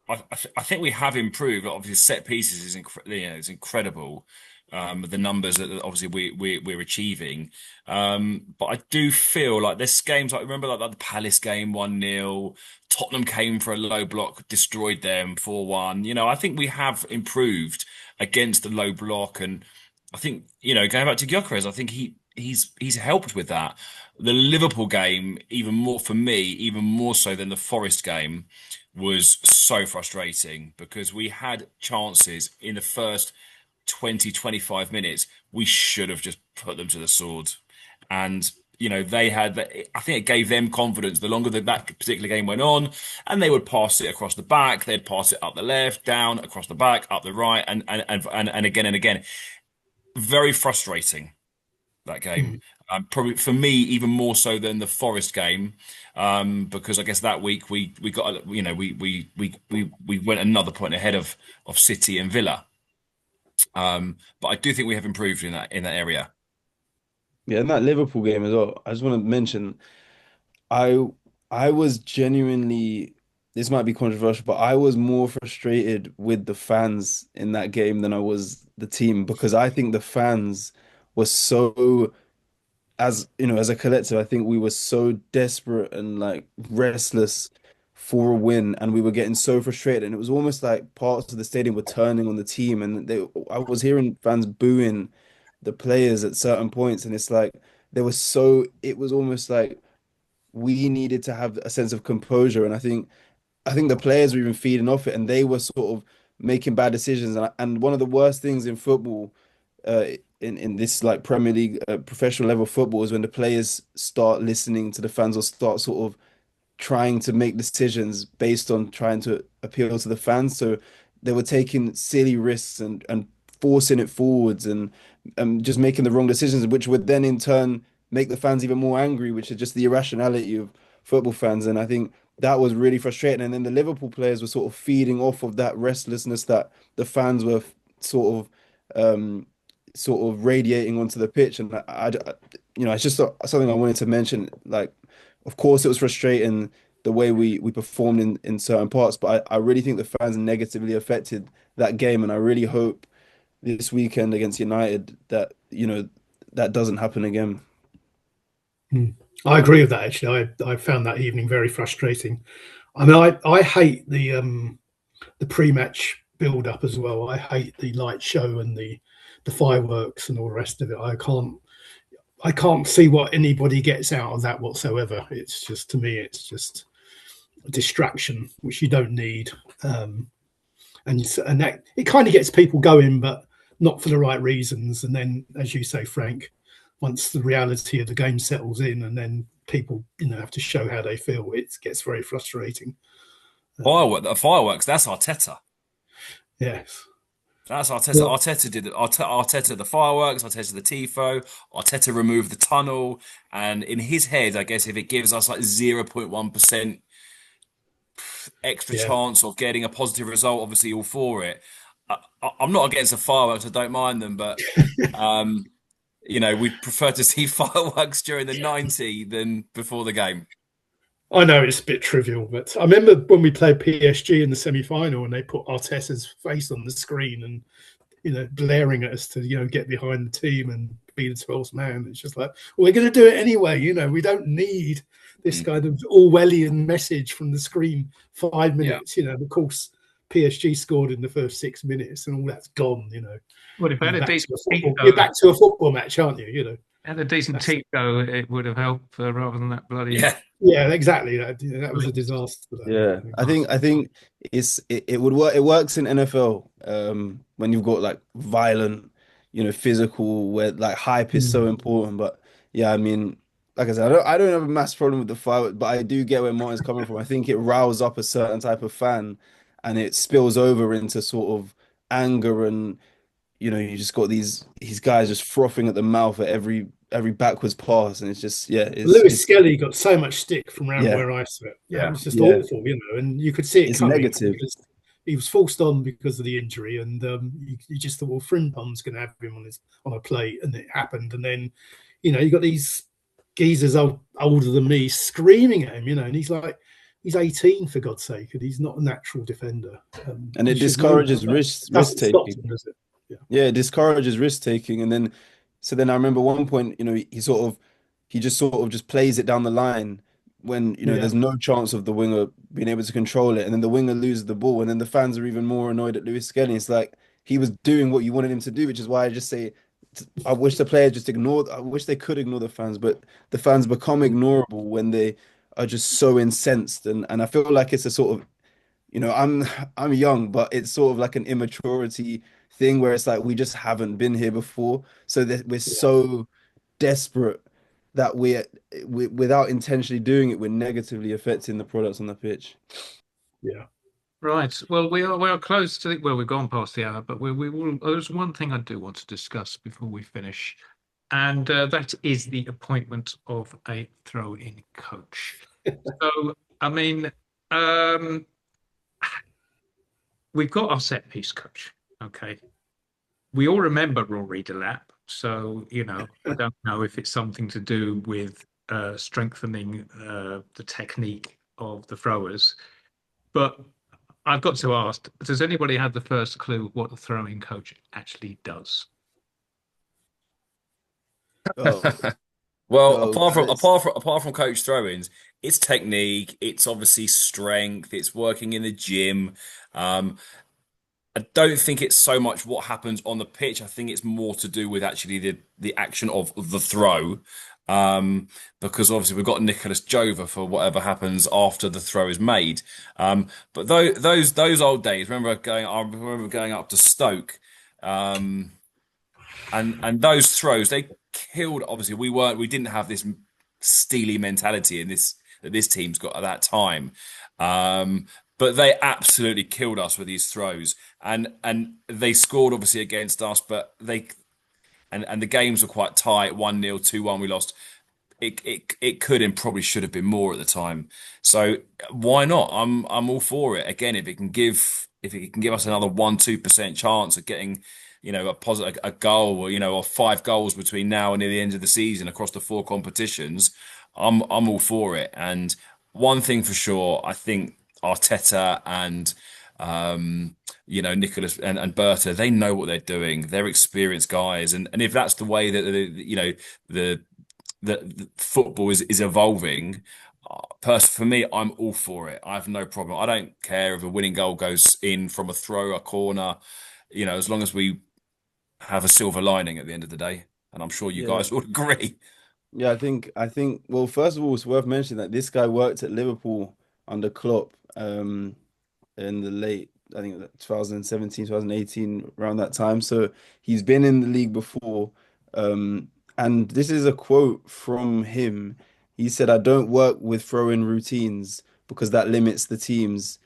C: I think we have improved. Obviously, set pieces is incredible. The numbers that obviously we're achieving. But I do feel like there's games like remember like the Palace game 1-0, Tottenham came for a low block, destroyed them 4-1. I think we have improved against the low block, and I think going back to Gyökeres, I think he's helped with that. The Liverpool game, even more for me, even more so than the Forest game, was so frustrating because we had chances in the first 20, 25 minutes. We should have just put them to the sword. And, they had, I think it gave them confidence the longer that particular game went on. And they would pass it across the back, they'd pass it up the left, down, across the back, up the right, and again and again. Very frustrating, that game. Probably for me, even more so than the Forest game, because I guess that week we got we went another point ahead of City and Villa. But I do think we have improved in that area.
D: Yeah, in that Liverpool game as well, I just want to mention I I was genuinely, this might be controversial, but I was more frustrated with the fans in that game than I was the team because I think the fans were so, as you know, as a collective, I think we were so desperate and like restless for a win, and we were getting so frustrated, and it was almost like parts of the stadium were turning on the team, and I was hearing fans booing the players at certain points, and it's like it was almost like we needed to have a sense of composure, and I think the players were even feeding off it, and they were sort of making bad decisions. And one of the worst things in football, uh, in this like Premier League professional level football, is when the players start listening to the fans or start sort of trying to make decisions based on trying to appeal to the fans. So they were taking silly risks and forcing it forwards and just making the wrong decisions, which would then in turn make the fans even more angry, which is just the irrationality of football fans. And I think that was really frustrating. And then the Liverpool players were sort of feeding off of that restlessness that the fans were sort um, of radiating onto the pitch. And it's just something I wanted to mention. Like, of course, it was frustrating the way we performed in certain parts, but I really think the fans negatively affected that game, and I really hope this weekend against United that that doesn't happen again.
B: Mm. I agree with that. Actually, I found that evening very frustrating. I mean, I hate the pre-match build-up as well. I hate the light show and the fireworks and all the rest of it. I can't see what anybody gets out of that whatsoever. It's just, to me, it's just a distraction which you don't need. And that it kind of gets people going, but not for the right reasons. And then, as you say, Frank, once the reality of the game settles in, and then people, have to show how they feel, it gets very frustrating.
C: Fireworks. That's Arteta.
B: Yes.
C: That's Arteta.
B: Well,
C: Arteta did it. Arteta the fireworks. Arteta the tifo. Arteta removed the tunnel. And in his head, I guess if it gives us like 0.1% extra
B: yeah.
C: chance of getting a positive result, obviously all for it. I'm not against the fireworks. I don't mind them, but um, we'd prefer to see fireworks during the 90 than before the game.
B: I know it's a bit trivial, but I remember when we played PSG in the semi-final and they put Arteta's face on the screen and blaring at us to get behind the team and be the 12th man. It's just like, well, we're going to do it anyway. We don't need this
C: Mm.
B: kind of Orwellian message from the screen. 5 minutes.
C: Yeah.
B: Of course, PSG scored in the first 6 minutes, and all that's gone.
A: Well, if I had
B: You're
A: a
B: back to
A: decent
B: a football,
A: tifo,
B: you're back to a football match, aren't you?
A: had a decent
B: That's
A: tifo, it would have helped rather than that bloody.
C: Yeah.
B: Yeah, exactly. That was a disaster.
D: Yeah, I think it would work. It works in NFL when you've got like violent, physical, where like hype is so
B: Mm.
D: important. But yeah, I mean, like I said, I don't have a mass problem with the fight, but I do get where Martin's coming from. I think it riles up a certain type of fan, and it spills over into sort of anger, and you just got these guys just frothing at the mouth at every backwards pass, and it's just yeah,
B: Lewis
D: it's
B: Skelly got so much stick from around
D: yeah,
B: where I sit. That
C: Yeah.
B: was just
D: yeah,
B: awful, and you could see it
D: it's
B: coming
D: negative.
B: because he was forced on because of the injury, and you just thought, well, Frimpong's going to have him on a plate, and it happened. And then, you got these geezers older than me screaming at him, and he's 18 for God's sake, and he's not a natural defender.
D: And
B: He
D: it
B: should know
D: discourages
B: that.
D: risk
B: Doesn't stop
D: taking.
B: him, does it? Yeah,
D: Yeah, it discourages risk taking. And then so then I remember one point, he just sort of just plays it down the line when,
B: yeah,
D: there's no chance of the winger being able to control it. And then the winger loses the ball, and then the fans are even more annoyed at Lewis Skelly. It's like he was doing what you wanted him to do, which is why I just say I wish the players just ignored, I wish they could ignore the fans, but the fans become ignorable when they are just so incensed. And I feel like it's a sort of I'm young, but it's sort of like an immaturity thing where it's like we just haven't been here before, so that we're
B: yeah,
D: so desperate that we without intentionally doing it, we're negatively affecting the products on the pitch.
B: yeah.
A: Right. Well, we are close to well, we've gone past the hour, but we will. There's one thing I do want to discuss before we finish, and that is the appointment of a throw-in coach. So, I mean, um, we've got our set piece coach. Okay, we all remember Rory Delap. So, I don't know if it's something to do with strengthening the technique of the throwers. But I've got to ask, does anybody have the first clue what the throwing coach actually does?
D: Oh,
C: Well,
D: so Alex,
C: apart from coach throw-ins, it's technique, it's obviously strength, it's working in the gym. Um, I don't think it's so much what happens on the pitch. I think it's more to do with actually the action of the throw. Um, because obviously we've got Nicholas Jova for whatever happens after the throw is made. But those old days, I remember going up to Stoke, um, and those throws they killed. Obviously, we didn't have this steely mentality in this that this team's got at that time. But they absolutely killed us with these throws, and they scored obviously against us, but and the games were quite tight, 1-0, 2-1, we lost. It could and probably should have been more at the time. So why not? I'm all for it. Again, if it can give us another 1-2% chance of getting, a goal or 5 goals between now and near the end of the season across the 4 competitions, I'm all for it. And one thing for sure, I think Arteta and Nicholas and Berta, they know what they're doing. They're experienced guys, and if that's the way that the football is evolving, for me, I'm all for it. I have no problem. I don't care if a winning goal goes in from a throw, a corner, as long as we have a silver lining at the end of the day. And I'm sure you
D: yeah,
C: guys would agree.
D: yeah, I think. Well, first of all, it's worth mentioning that this guy worked at Liverpool under Klopp, in the late, I think, 2017, 2018, around that time. So he's been in the league before. And this is a quote from him. He said, "I don't work with throw-in routines because that limits the teams."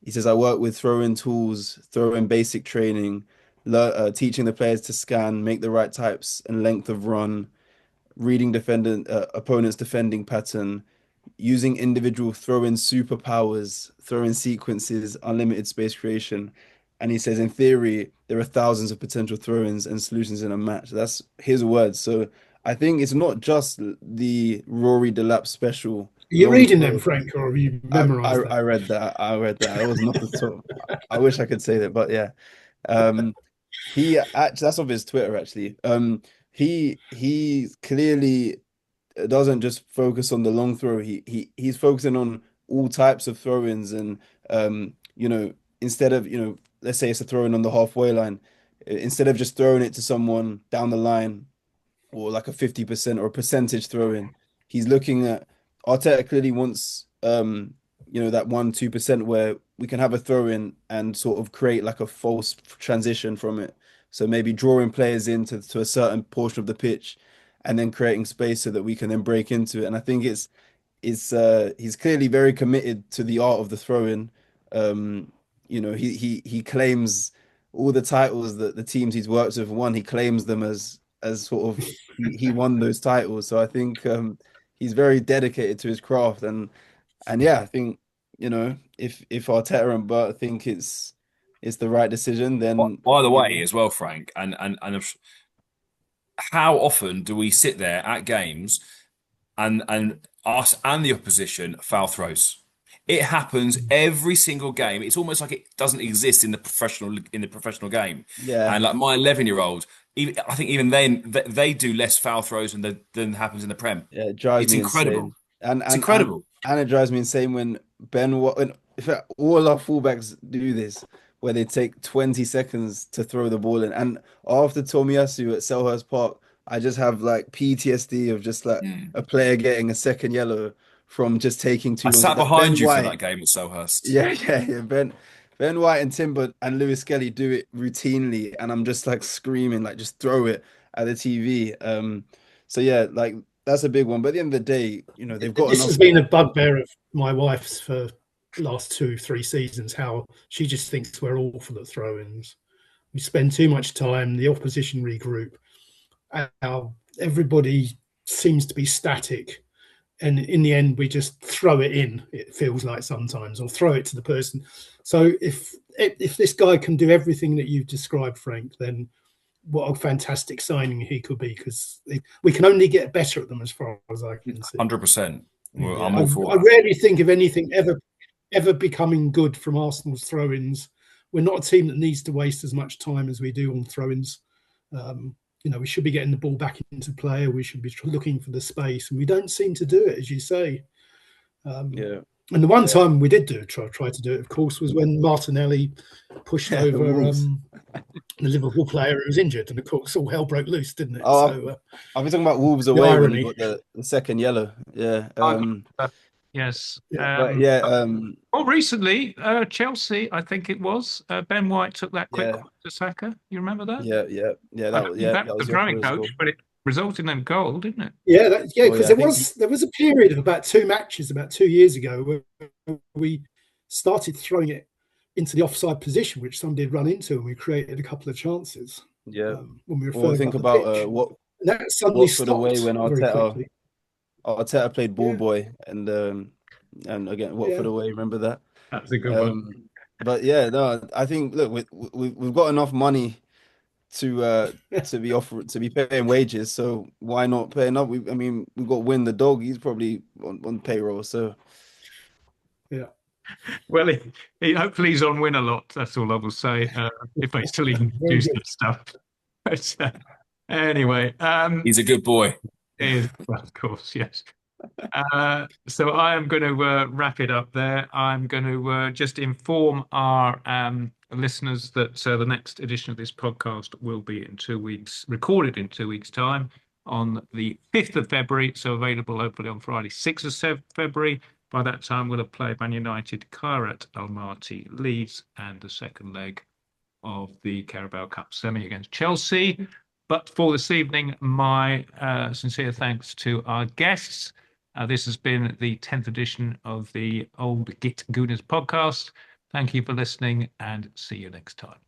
D: He says, "I work with throw-in tools, throw-in basic training, teaching the players to scan, make the right types and length of run, reading defendant opponent's defending pattern, using individual throw-in superpowers, throw-in sequences, unlimited space creation." And he says, in theory, there are thousands of potential throw-ins and solutions in a match. That's his words. So I think it's not just the Rory Delap special
B: Are you
D: long
B: reading them,
D: throw.
B: Frank, or have you
D: I,
B: memorized
D: I
B: that?
D: I read that. I read that. It was not the top. I wish I could say that, but yeah. Um, he actually, that's off his Twitter actually. He clearly doesn't just focus on the long throw. He's focusing on all types of throw-ins, and instead of, let's say it's a throw-in on the halfway line, instead of just throwing it to someone down the line or like a 50% or a percentage throw-in, he's looking at Arteta clearly wants that 1-2% where we can have a throw-in and sort of create like a false transition from it. So maybe drawing players into to a certain portion of the pitch and then creating space so that we can then break into it. And I think he's clearly very committed to the art of the throw-in. He claims all the titles that the teams he's worked with won. He claims them as sort of he won those titles. So I think he's very dedicated to his craft, and yeah, I think if Arteta and Bert think it's the right decision, then
C: By the way, as well, Frank, and how often do we sit there at games and us and the opposition foul throws? It happens every single game. It's almost like it doesn't exist in the professional game.
D: yeah,
C: And like my 11-year-old, I think even then they do less foul throws than happens in the Prem.
D: yeah, it drives
C: It's
D: me
C: incredible.
D: insane. And
C: It's
D: and and
C: incredible.
D: and it drives me insane when in fact, all our fullbacks do this, where they take 20 seconds to throw the ball in. And after Tomiyasu at Selhurst Park, I just have like PTSD of just like
C: Mm.
D: a player getting a second yellow from just taking too
C: I
D: long.
C: sat
D: Like Ben
C: behind you for
D: White,
C: that game at Selhurst.
D: yeah, yeah. Ben White and Timber and Lewis Skelly do it routinely, and I'm just like screaming, like just throw it at the TV. So yeah, like that's a big one. But at the end of the day, they've got
B: This
D: enough.
B: has been a bugbear of my wife's for last 2, 3 seasons. How she just thinks we're awful at throw-ins. We spend too much time. The opposition regroup. How everybody seems to be static, and in the end, we just throw it in. It feels like sometimes, or throw it to the person. So if this guy can do everything that you've described, Frank, then what a fantastic signing he could be, because we can only get better at them as far as I can see.
C: 100%. Well, I'm
B: I,
C: all for
B: I
C: that.
B: rarely think of anything ever becoming good from Arsenal's throw-ins. We're not a team that needs to waste as much time as we do on throw-ins. We should be getting the ball back into play. We should be looking for the space, and we don't seem to do it, as you say.
D: Yeah.
B: And the one time we did try to do it, of course, was when Martinelli pushed over the Liverpool player who was injured, and of course all hell broke loose, didn't it?
D: I've been talking about Wolves away when he got the second yellow. Yeah.
A: Yes.
D: But
A: recently, Chelsea, I think it was, Ben White took that quick to Saka. You remember that?
D: Yeah. That
A: was the growing coach, but it resulted in a goal, didn't it?
B: Yeah, because there was a period of about 2 matches about 2 years ago where we started throwing it into the offside position, which somebody had run into, and we created a couple of chances.
D: Yeah.
B: When we were
D: think about what
B: that suddenly
D: stopped away when Arteta played ball boy, and again Watford away. Remember that?
A: That's a good one.
D: But yeah, no, I think we've got enough money to be paying wages, so why not pay enough? We've got Win the dog. He's probably on payroll, so
B: yeah.
A: Well, hopefully he's on Win a lot. That's all I will say. If I still even do some stuff. But anyway,
C: he's a good boy.
A: Of course, yes. So I am going to wrap it up there. I'm going to just inform our listeners that the next edition of this podcast will be in 2 weeks, recorded in 2 weeks' time on the 5th of February. So available hopefully on Friday, 6th of February. By that time, we'll have played Man United, Kairat Almaty, Leeds, and the second leg of the Carabao Cup semi against Chelsea. But for this evening, my sincere thanks to our guests. This has been the 10th edition of the Old Git Gooners podcast. Thank you for listening, and see you next time.